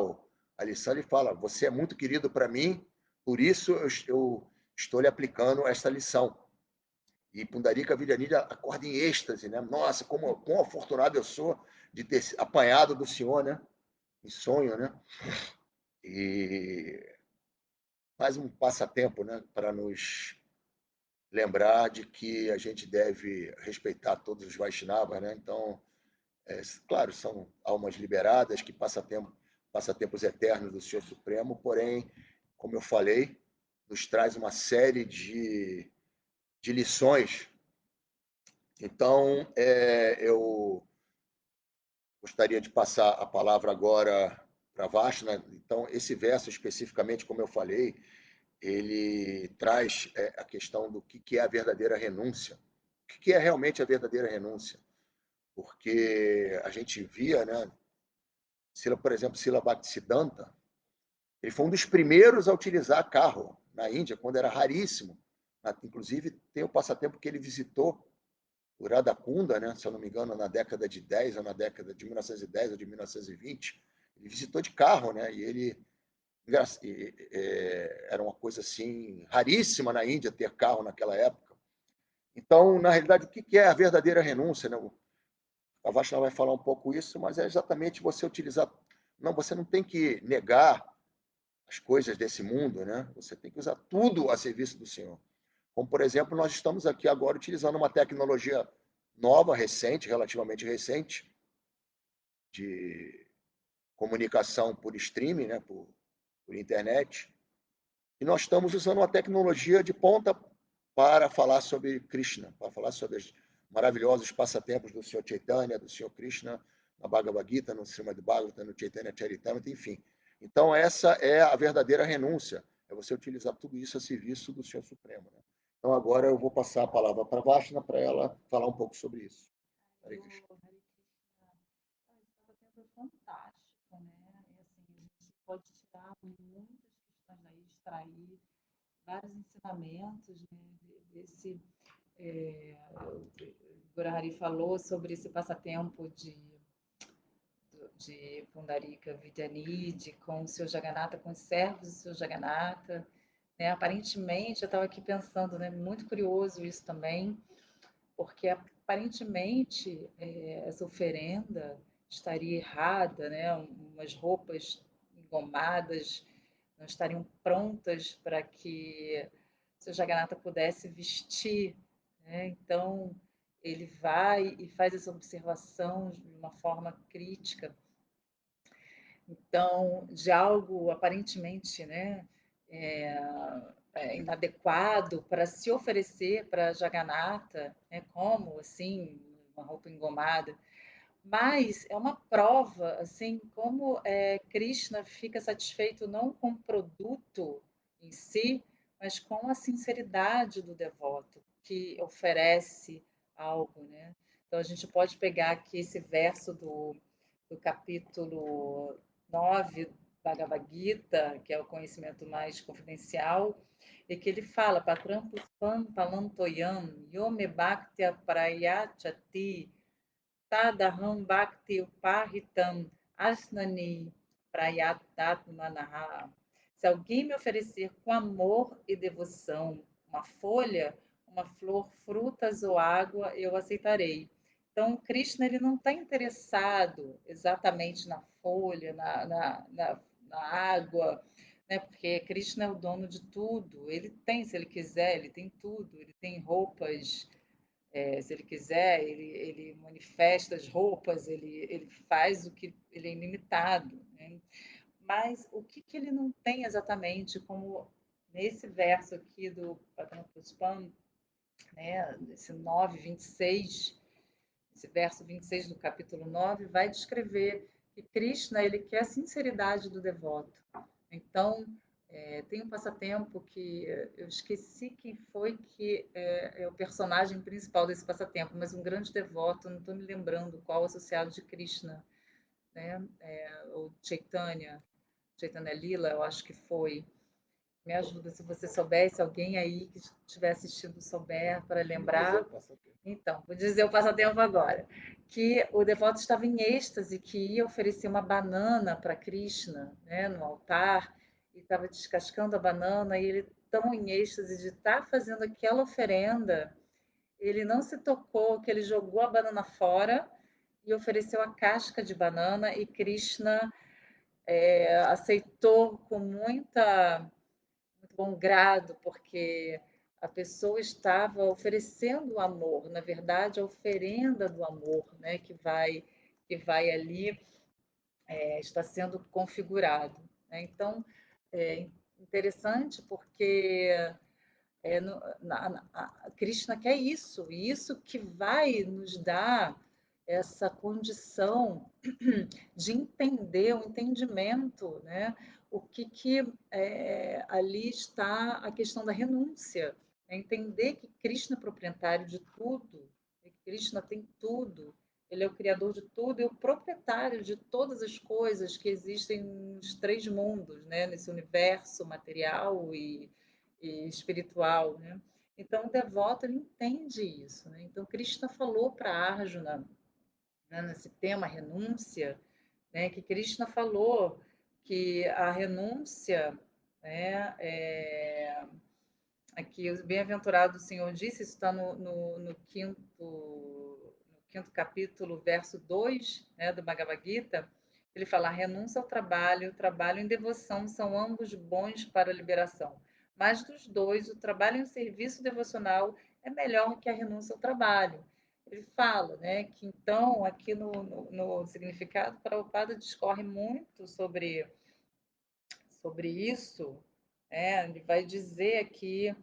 a lição, ele fala: você é muito querido para mim, por isso eu estou lhe aplicando esta lição. E Pundarika Vidyanidhi acorda em êxtase, né? Nossa, quão afortunado eu sou de ter apanhado do Senhor, né? Em sonho, né? E mais um passatempo, né? Para nos lembrar de que a gente deve respeitar todos os Vaishnavas, né? Então, claro, são almas liberadas que passatempos eternos do Senhor Supremo, porém, como eu falei, nos traz uma série de lições. Então, eu gostaria de passar a palavra agora para Vashna. Então, esse verso especificamente, como eu falei, ele traz a questão do que é a verdadeira renúncia. O que é realmente a verdadeira renúncia? Porque a gente via, né, por exemplo, Srila Bhaktisiddhanta, ele foi um dos primeiros a utilizar carro na Índia, quando era raríssimo. Inclusive, tem o passatempo que ele visitou o Radhakunda, né, se eu não me engano, na década de 10, ou na década de 1910 ou de 1920. Ele visitou de carro, né, e ele era uma coisa assim raríssima na Índia ter carro naquela época. Então, na realidade, o que é a verdadeira renúncia, né? A Vaishnava vai falar um pouco isso, mas é exatamente você utilizar. Não, você não tem que negar as coisas desse mundo, né? Você tem que usar tudo a serviço do Senhor. Como, por exemplo, nós estamos aqui agora utilizando uma tecnologia nova, recente, relativamente recente, de comunicação por streaming, né? por internet. E nós estamos usando uma tecnologia de ponta para falar sobre Krishna, para falar sobre os maravilhosos passatempos do Senhor Chaitanya, do Senhor Krishna, na Bhagavad Gita, no Srimad Bhagavatam, no Chaitanya Charitamrita, enfim. Então, essa é a verdadeira renúncia, é você utilizar tudo isso a serviço do Senhor Supremo. Né? Então, agora eu vou passar a palavra para a Vashna, para ela falar um pouco sobre isso. Hare Krishna. Esse passatempo é fantástico, né? E, assim, pode tirar muitas questões daí, extrair vários ensinamentos, né, desse. O Gurahari falou sobre esse passatempo de Pundarika Vidyanidhi com o seu Jagannatha, com os servos do seu Jagannatha. Né? Aparentemente, eu estava aqui pensando, né, muito curioso isso também, porque aparentemente essa oferenda estaria errada, né? Umas roupas engomadas não estariam prontas para que seu Jagannatha pudesse vestir, né? Então ele vai e faz essa observação de uma forma crítica, então de algo aparentemente, né, inadequado para se oferecer para Jagannatha, né, como assim uma roupa engomada, mas é uma prova assim como Krishna fica satisfeito não com o produto em si, mas com a sinceridade do devoto que oferece algo, né? Então a gente pode pegar aqui esse verso do capítulo 9 Bhagavad Gita, que é o conhecimento mais confidencial, e que ele fala, Patram Puspam Palantoyam Yome Bhaktya Prayachati Tadaham Bhakti Upahitam Asnani Prayatatmanaha. Se alguém me oferecer com amor e devoção uma folha, uma flor, frutas ou água, eu aceitarei. Então, Krishna ele não está interessado exatamente na folha, na água, né? Porque Krishna é o dono de tudo. Ele tem, se ele quiser, ele tem tudo. Ele tem roupas, se ele quiser, ele manifesta as roupas, ele faz o que ele é ilimitado. Né? Mas o que ele não tem exatamente, como nesse verso aqui do Padma Puspam, né, esse 9:26, esse verso 26 do capítulo 9, vai descrever que Krishna ele quer a sinceridade do devoto. Então, tem um passatempo que eu esqueci quem foi que é o personagem principal desse passatempo, mas um grande devoto, não estou me lembrando qual associado de Krishna, né? O Chaitanya Lila, eu acho que foi. Me ajuda se você soubesse, alguém aí que estiver assistindo souber para lembrar. Então, vou dizer o passatempo agora. Que o devoto estava em êxtase, que ia oferecer uma banana para Krishna, né, no altar, e estava descascando a banana, e ele, tão em êxtase de estar fazendo aquela oferenda, ele não se tocou que ele jogou a banana fora e ofereceu a casca de banana, e Krishna aceitou com muito bom grado, porque a pessoa estava oferecendo o amor, na verdade, a oferenda do amor, né, que vai ali está sendo configurado. Né? Então, é interessante porque a Krishna quer isso, e isso que vai nos dar essa condição de entender, o entendimento, né? O que ali está a questão da renúncia, é entender que Krishna é proprietário de tudo, que Krishna tem tudo, ele é o criador de tudo e o proprietário de todas as coisas que existem nos três mundos, né? Nesse universo material e espiritual, né? Então o devoto ele entende isso, né? Então Krishna falou para Arjuna, né, nesse tema renúncia, né, que Krishna falou que a renúncia, né, aqui o bem-aventurado Senhor disse, isso está no quinto capítulo, verso 2, né, do Bhagavad Gita, ele fala, a renúncia ao trabalho e o trabalho em devoção são ambos bons para a liberação. Mas dos dois, o trabalho em serviço devocional é melhor que a renúncia ao trabalho. Ele fala, né, que então, aqui no significado, Prabhupada discorre muito sobre isso. Ele vai dizer aqui,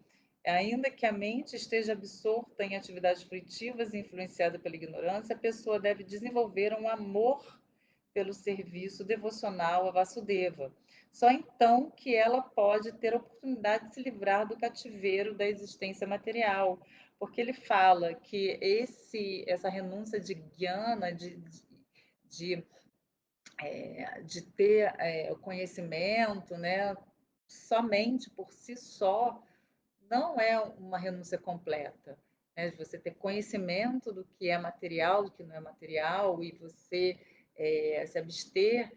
ainda que a mente esteja absorta em atividades fruitivas e influenciada pela ignorância, a pessoa deve desenvolver um amor pelo serviço devocional a Vasudeva. Só então que ela pode ter a oportunidade de se livrar do cativeiro da existência material, porque ele fala que essa renúncia de jnana, de de ter o conhecimento, né, somente por si só, não é uma renúncia completa. Né? Você ter conhecimento do que é material, do que não é material, e você se abster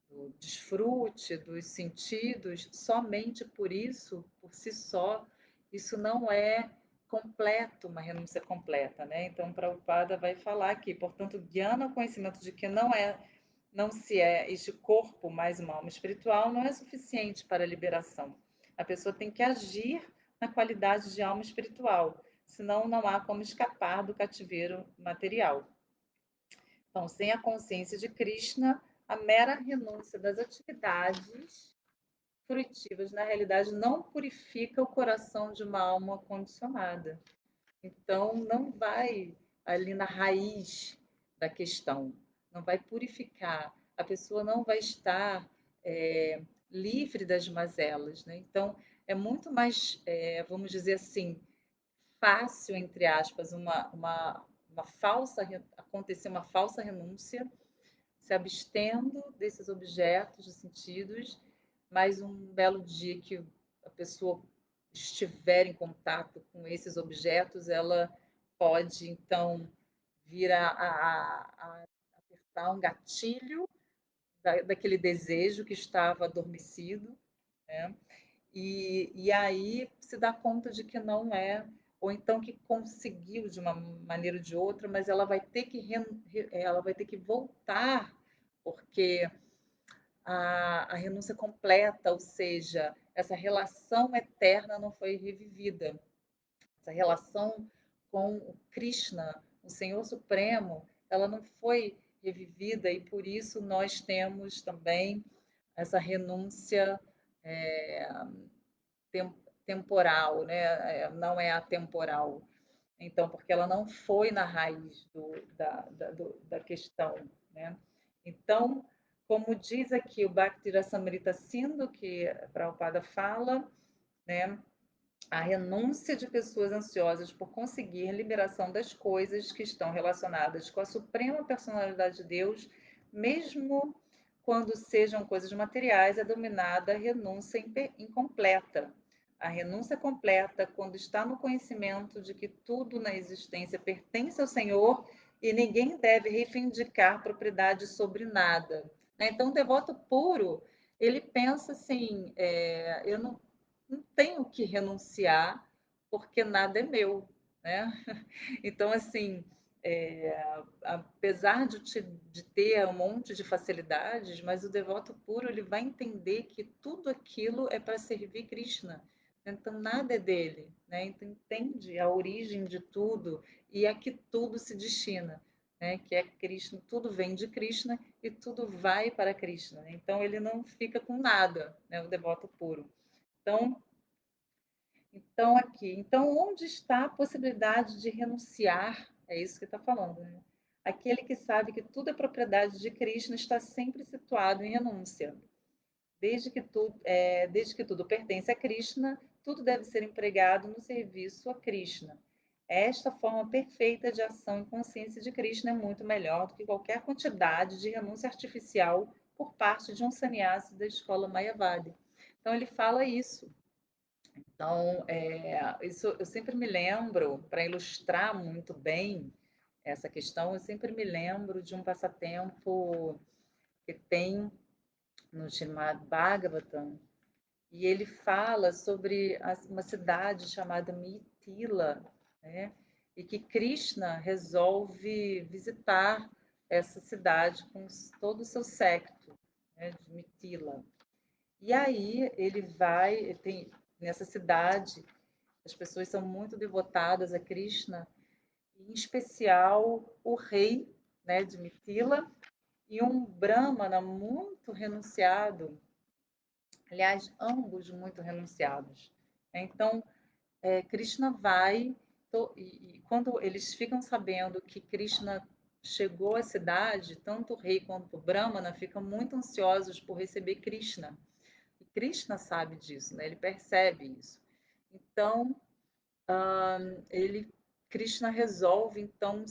do desfrute, dos sentidos, somente por isso, por si só, isso não é completo, uma renúncia completa, né? Então, Prabhupada vai falar aqui, portanto, guiando ao conhecimento de que não se é este corpo mais uma alma espiritual, não é suficiente para a liberação. A pessoa tem que agir na qualidade de alma espiritual, senão não há como escapar do cativeiro material. Então, sem a consciência de Krishna, a mera renúncia das atividades fruitivas, na realidade, não purifica o coração de uma alma condicionada. Então, não vai ali na raiz da questão, não vai purificar, a pessoa não vai estar livre das mazelas. Né? Então, é muito mais, vamos dizer assim, fácil, entre aspas, uma falsa, acontecer uma falsa renúncia, se abstendo desses objetos de sentidos, mas um belo dia que a pessoa estiver em contato com esses objetos, ela pode então vir a apertar um gatilho daquele desejo que estava adormecido, né? E aí se dá conta de que não é, ou então que conseguiu de uma maneira ou de outra, mas ela vai ter que ela vai ter que voltar, porque a renúncia completa, ou seja, essa relação eterna não foi revivida. Essa relação com o Krishna, o Senhor Supremo, ela não foi revivida e por isso nós temos também essa renúncia é, temporal, né? Não é atemporal. Então, porque ela não foi na raiz da questão, né? Então, como diz aqui o Bhakti Rasamrita Sindhu, que a Prabhupada fala, né? A renúncia de pessoas ansiosas por conseguir liberação das coisas que estão relacionadas com a suprema personalidade de Deus, mesmo quando sejam coisas materiais, é dominada a renúncia incompleta. A renúncia completa, quando está no conhecimento de que tudo na existência pertence ao Senhor e ninguém deve reivindicar propriedade sobre nada. Então, o devoto puro, ele pensa assim, eu não tenho que renunciar porque nada é meu, né? Então, assim, apesar de ter um monte de facilidades, mas o devoto puro ele vai entender que tudo aquilo é para servir Krishna. Então, nada é dele, né? Então, entende a origem de tudo e a que tudo se destina, né? Que é Krishna, tudo vem de Krishna e tudo vai para Krishna. Então, ele não fica com nada, né? O devoto puro. Então, aqui, então, onde está a possibilidade de renunciar? É isso que está falando, né? Aquele que sabe que tudo é propriedade de Krishna está sempre situado em renúncia. Desde que tudo pertence a Krishna, tudo deve ser empregado no serviço a Krishna. Esta forma perfeita de ação em consciência de Krishna é muito melhor do que qualquer quantidade de renúncia artificial por parte de um sannyasi da escola Mayavadi. Então, ele fala isso. Então, isso eu sempre me lembro, para ilustrar muito bem essa questão, eu sempre me lembro de um passatempo que tem no Srimad Bhagavatam, e ele fala sobre uma cidade chamada Mithila, né? E que Krishna resolve visitar essa cidade com todo o seu séquito, né, de Mithila. E aí ele vai, tem nessa cidade as pessoas são muito devotadas a Krishna, em especial o rei, né, de Mithila e um brahmana muito renunciado, aliás, ambos muito renunciados. Então, Krishna vai, e quando eles ficam sabendo que Krishna chegou à cidade, tanto o rei quanto o brahmana ficam muito ansiosos por receber Krishna. E Krishna sabe disso, né? Ele percebe isso. Então, ele Krishna resolve então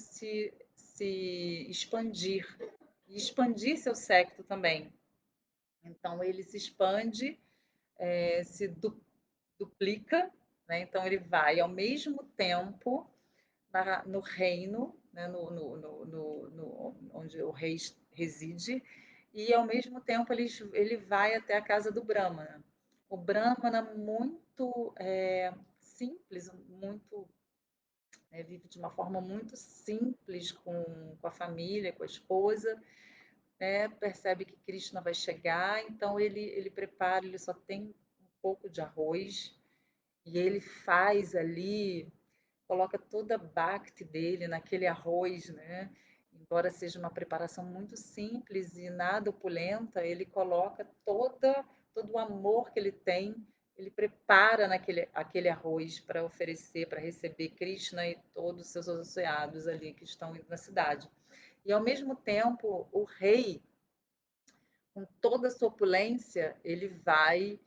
se expandir e expandir seu séquito também. Então ele se expande, se duplica, né? Então ele vai ao mesmo tempo no reino, né? Onde o rei reside, e ao mesmo tempo ele vai até a casa do Brahmana. O Brahmana muito simples, muito vive de uma forma muito simples com a família, com a esposa, né? Percebe que Krishna vai chegar, então ele prepara, ele só tem um pouco de arroz e ele faz ali, coloca toda a bhakti dele naquele arroz, né? Embora seja uma preparação muito simples e nada opulenta, ele coloca todo o amor que ele tem, ele prepara aquele arroz para oferecer, para receber Krishna e todos os seus associados ali que estão indo na cidade. E ao mesmo tempo, o rei, com toda a sua opulência, ele vai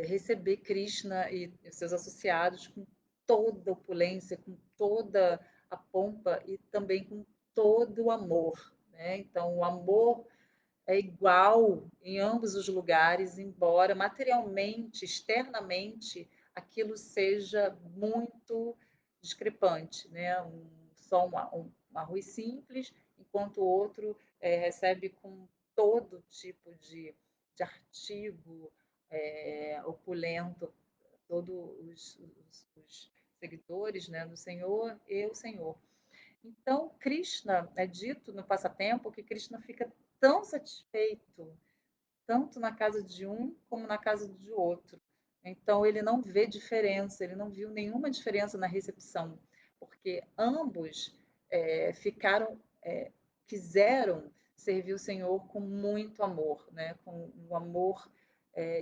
receber Krishna e os seus associados com toda a opulência, com toda a pompa e também com todo o amor, né? Então, o amor é igual em ambos os lugares, embora materialmente, externamente, aquilo seja muito discrepante, né? Só um arroz simples, enquanto o outro recebe com todo tipo de artigo opulento, todos os seguidores, né, do Senhor e o Senhor. Então, Krishna, é dito no passatempo que Krishna fica tão satisfeito, tanto na casa de um como na casa de outro. Então, ele não vê diferença, ele não viu nenhuma diferença na recepção, porque ambos ficaram, quiseram servir o Senhor com muito amor, né? Com um amor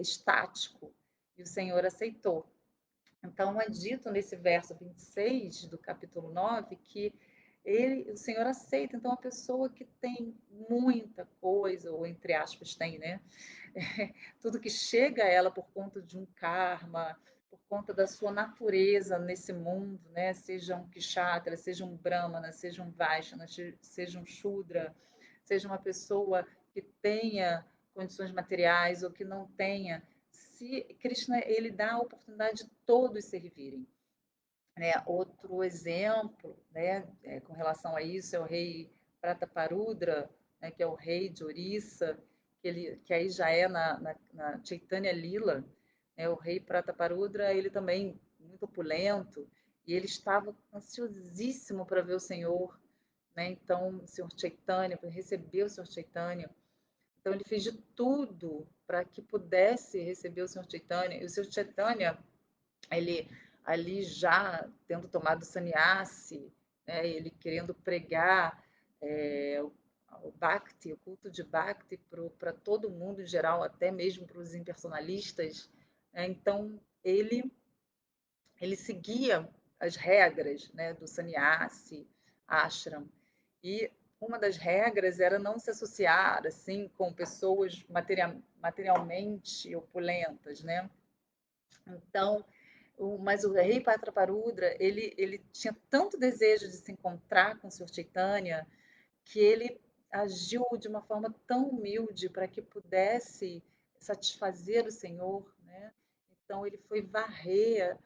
estático, e o Senhor aceitou. Então, é dito nesse verso 26 do capítulo 9 que o Senhor aceita. Então, a pessoa que tem muita coisa, ou entre aspas, tem, né? Tudo que chega a ela por conta de um karma, por conta da sua natureza nesse mundo, né? Seja um kshatriya, seja um brahmana, seja um vaishnava, seja um shudra, seja uma pessoa que tenha condições materiais ou que não tenha, se Krishna ele dá a oportunidade de todos servirem, né? Outro exemplo, né, com relação a isso é o rei Prataparudra, né, que é o rei de Orissa, que aí já é na Chaitanya Lila, né? O rei Prataparudra, ele também muito opulento, e ele estava ansiosíssimo para ver o Senhor, né? Então, o Senhor Chaitanya, para receber o Senhor Chaitanya. Então, ele fez de tudo para que pudesse receber o Senhor Chaitanya. E o Senhor Chaitanya, ele ali já tendo tomado sannyasi, né, ele querendo pregar o Bhakti, o culto de Bhakti para todo mundo em geral, até mesmo para os impersonalistas. Né? Então, ele seguia as regras, né, do sannyasi, ashram. E uma das regras era não se associar assim com pessoas materialmente opulentas, né? Então, mas o rei Patraparudra, ele tinha tanto desejo de se encontrar com o Sr. Chaitanya que ele agiu de uma forma tão humilde para que pudesse satisfazer o Senhor, né? Então ele foi varrer,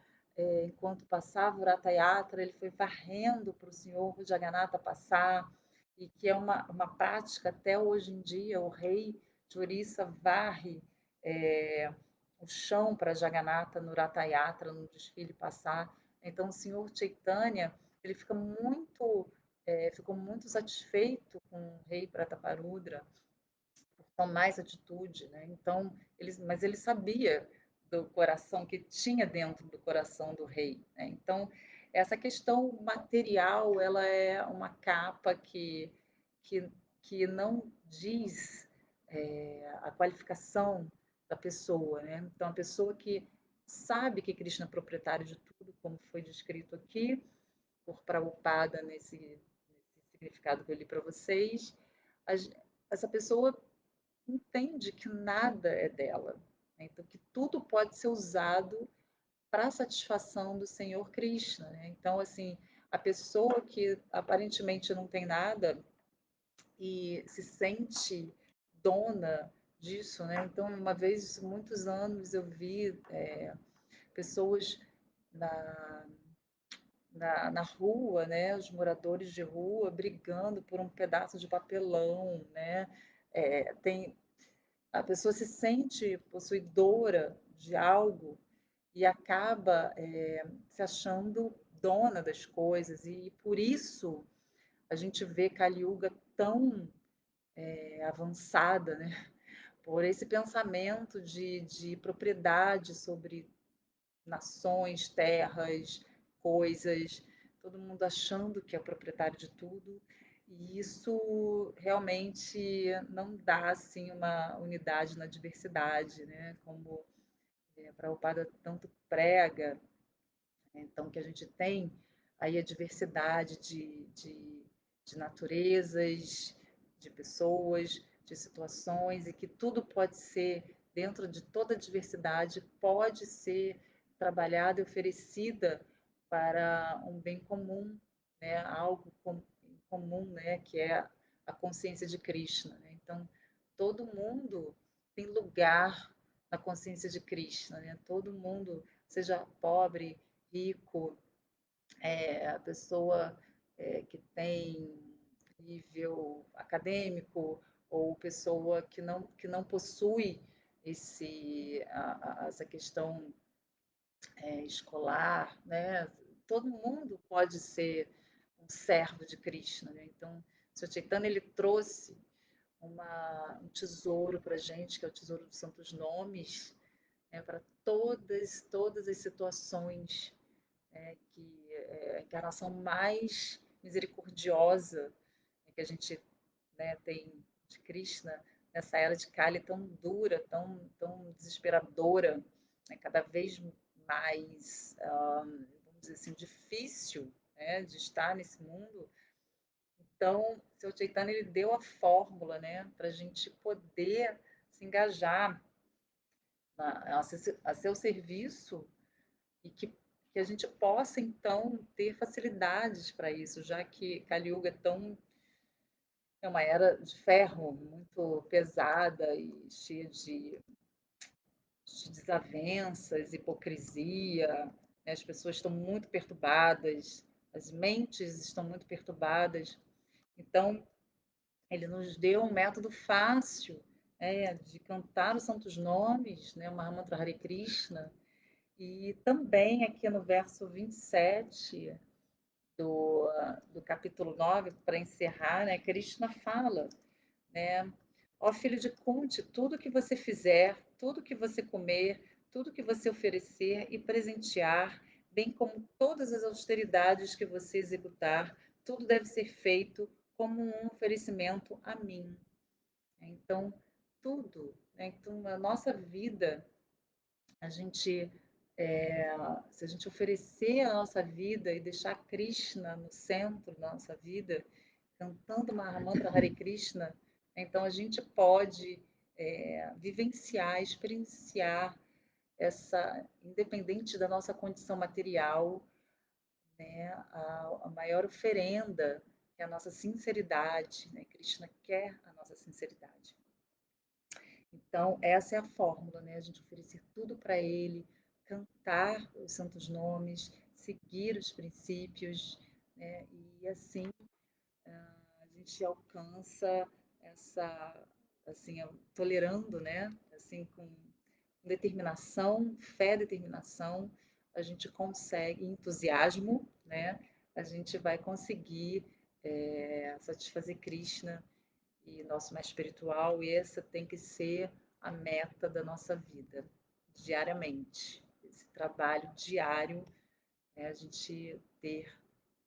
enquanto passava o Ratha Yatra, ele foi varrendo para o Senhor Jagannatha passar, e que é uma prática até hoje em dia, o rei de Orissa varre o chão para Jagannatha no Ratha Yatra, no desfile passar. Então o Senhor Chaitanya, ele ficou muito satisfeito com o rei Prataparudra por tomar essa atitude, né? Então, mas ele sabia do coração que tinha dentro do coração do rei, né? Então, essa questão material, ela é uma capa que, que não diz a qualificação da pessoa, né? Então, a pessoa que sabe que Krishna é proprietário de tudo, como foi descrito aqui por Prabhupada nesse significado que eu li para vocês, essa pessoa entende que nada é dela, né? Então que tudo pode ser usado para a satisfação do Senhor Krishna, né? Então assim, a pessoa que aparentemente não tem nada e se sente dona disso, né? Então, uma vez, muitos anos, eu vi pessoas na, na rua, né? Os moradores de rua brigando por um pedaço de papelão, né? Tem, a pessoa se sente possuidora de algo e acaba se achando dona das coisas, e por isso a gente vê Kali Yuga tão avançada, né? Por esse pensamento de propriedade sobre nações, terras, coisas, todo mundo achando que é proprietário de tudo. E isso realmente não dá assim uma unidade na diversidade, né? Como a Prabhupada tanto prega. Então, que a gente tem aí a diversidade de naturezas, de pessoas, de situações, e que tudo pode ser, dentro de toda a diversidade, pode ser trabalhada e oferecida para um bem comum, né? Algo comum, né? Que é a consciência de Krishna, né? Então, todo mundo tem lugar na consciência de Krishna, né? Todo mundo, seja pobre, rico, a pessoa que tem nível acadêmico ou pessoa que não possui essa questão escolar, né? Todo mundo pode ser um servo de Krishna, né? Então, o Sr. Chaitanya, ele trouxe um tesouro para a gente, que é o tesouro dos santos nomes, né? Para todas as situações que é a encarnação mais misericordiosa que a gente, né, tem de Krishna nessa era de Kali tão dura, tão desesperadora, né, cada vez mais, vamos dizer assim, difícil, né, de estar nesse mundo. Então, o Seu Chaitanya, ele deu a fórmula, né, para a gente poder se engajar a seu serviço e que a gente possa, então, ter facilidades para isso, já que Kali Yuga é uma era de ferro, muito pesada e cheia de desavenças, hipocrisia, né? As pessoas estão muito perturbadas, as mentes estão muito perturbadas. Então, ele nos deu um método fácil de cantar os santos nomes, né? O Mahamantra Hare Krishna. E também aqui no verso 27 do capítulo 9, para encerrar, né, Krishna fala, né, ó filho de Kunti, tudo que você fizer, tudo que você comer, tudo que você oferecer e presentear, bem como todas as austeridades que você executar, tudo deve ser feito como um oferecimento a mim. Então, tudo, né? Então, a nossa vida, a gente se a gente oferecer a nossa vida e deixar Krishna no centro da nossa vida, cantando Mahamantra Hare Krishna, então a gente pode vivenciar, experienciar essa, independente da nossa condição material, né, a maior oferenda é a nossa sinceridade, né? Krishna quer a nossa sinceridade. Então, essa é a fórmula, né? A gente oferecer tudo para ele, cantar os santos nomes, seguir os princípios, né? E assim a gente alcança essa, assim, tolerando, né? Assim, com determinação, fé, determinação, a gente consegue, entusiasmo, né? A gente vai conseguir satisfazer Krishna e nosso mestre espiritual, e essa tem que ser a meta da nossa vida, diariamente. Esse trabalho diário, né, a gente ter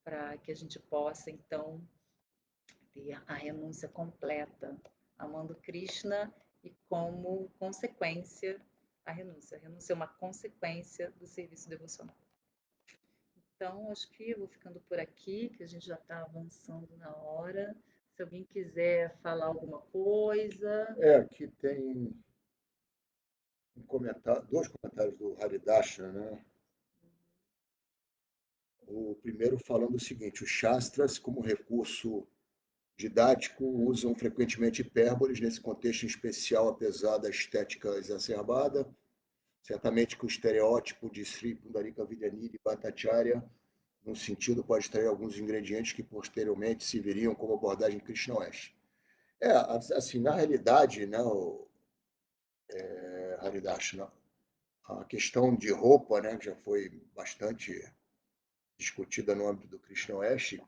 para que a gente possa, então, ter a renúncia completa, amando Krishna e, como consequência, a renúncia. A renúncia é uma consequência do serviço devocional. Então, acho que eu vou ficando por aqui, que a gente já está avançando na hora. Se alguém quiser falar alguma coisa. Aqui tem dois comentários do Haridashra, né? O primeiro falando o seguinte: os Shastras, como recurso didático, usam frequentemente hipérboles nesse contexto em especial, apesar da estética exacerbada. Certamente que o estereótipo de Sri Pundarika Vidyanidhi Bhattacharya, no sentido, pode extrair alguns ingredientes que posteriormente se viriam como abordagem Krishnaoeste. Assim, na realidade, né, Haridashna, a questão de roupa, né, que já foi bastante discutida no âmbito do Krishnaoeste,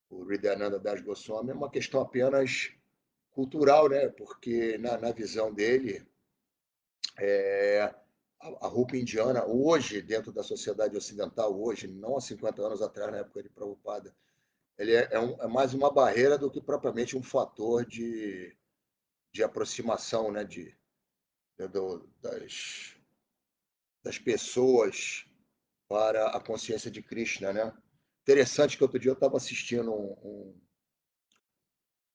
o Hridayananda Das Goswami, é uma questão apenas cultural, né, porque na visão dele, é, a roupa indiana, hoje, dentro da sociedade ocidental, hoje, não há 50 anos atrás, na época de Prabhupada, ele é mais uma barreira do que propriamente um fator de aproximação, né, das pessoas para a consciência de Krishna, né? Interessante que outro dia eu estava assistindo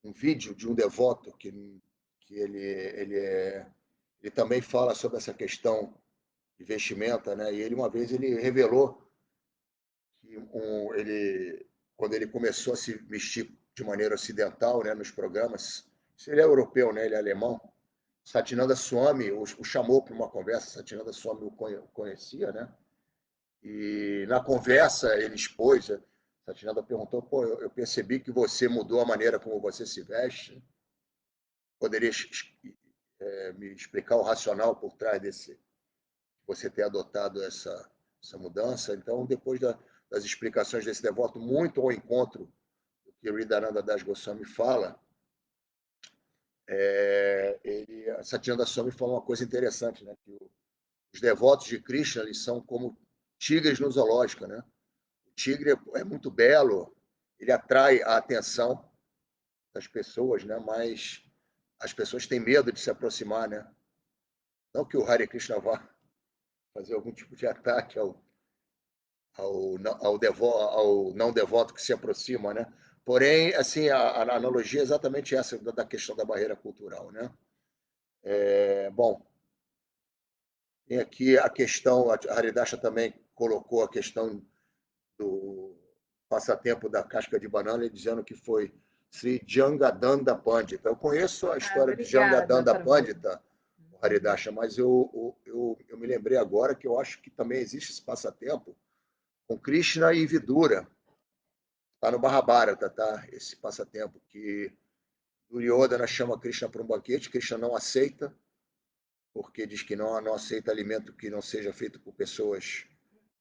um vídeo de um devoto que ele também fala sobre essa questão de vestimenta, né? E ele uma vez ele revelou que quando ele começou a se vestir de maneira ocidental, né, nos programas, ele é europeu, né? Ele é alemão. Satyananda Swami o chamou para uma conversa. Satyananda Swami o conhecia, né? E na conversa ele expôs. Satyananda perguntou: pô, eu percebi que você mudou a maneira como você se veste. Poderia me explicar o racional por trás desse você ter adotado essa mudança? Então, depois das explicações desse devoto, muito ao encontro do que Hridayananda Das Goswami fala, Satyananda Swami fala uma coisa interessante, né? Que os devotos de Krishna eles são como tigres no zoológico, né? O tigre é muito belo, ele atrai a atenção das pessoas, né? Mas as pessoas têm medo de se aproximar, né? Não que o Hare Krishna vá fazer algum tipo de ataque ao não devoto que se aproxima, né? Porém, assim, a analogia é exatamente essa da questão da barreira cultural, né? Bom, tem aqui a questão, a Haridasha também colocou a questão do passatempo da casca de banana, dizendo que foi Sri Jangadanda Pandita. Eu conheço a história de Obrigada, Jangadanda Prabhu. Pandita, Haridasha, mas eu me lembrei agora que eu acho que também existe esse passatempo com Krishna e Vidura. Está no Mahabharata, tá? Esse passatempo que Duryodhana chama Krishna para um banquete, Krishna não aceita, porque diz que não aceita alimento que não seja feito por pessoas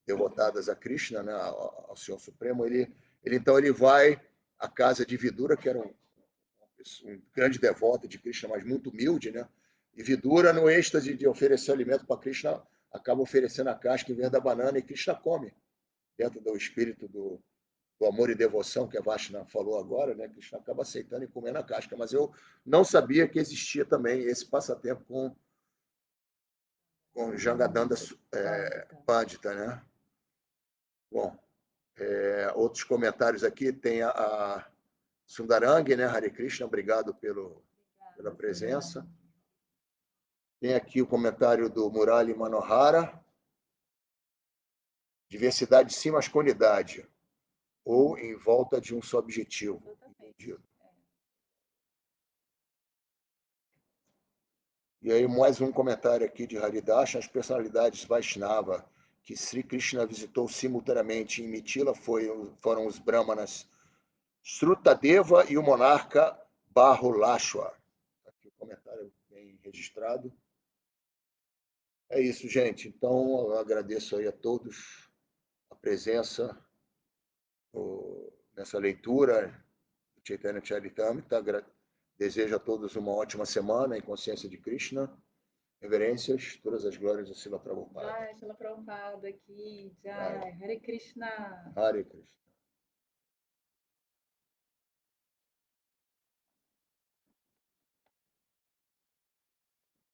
devotadas a Krishna, né, ao Senhor Supremo. Então ele vai à casa de Vidura, que era um grande devoto de Krishna, mas muito humilde, né? E Vidura, no êxtase de oferecer alimento para Krishna, acaba oferecendo a casca em vez da banana e Krishna come, dentro do espírito do amor e devoção que a Vashna falou agora, né? Krishna acaba aceitando e comendo a casca. Mas eu não sabia que existia também esse passatempo com Jangadanda Pandita, né? Bom, outros comentários aqui tem a Sundarang, né? Hare Krishna, obrigado pela presença. Tem aqui o comentário do Murali Manohara. Diversidade sim, mas com unidade. Ou em volta de um só objetivo. Entendido. E aí, mais um comentário aqui de Haridasha. As personalidades Vaishnava que Sri Krishna visitou simultaneamente em Mithila foram os Brahmanas Srutadeva e o monarca Bahulashwa. Aqui o comentário bem registrado. É isso, gente. Então, eu agradeço aí a todos a presença nessa leitura do Chaitanya Charitamrita. Desejo a todos uma ótima semana em consciência de Krishna. Reverências, todas as glórias do Srila Prabhupada. Jai, Shila Prabhupada aqui. Jai. Hare Krishna. Hare Krishna.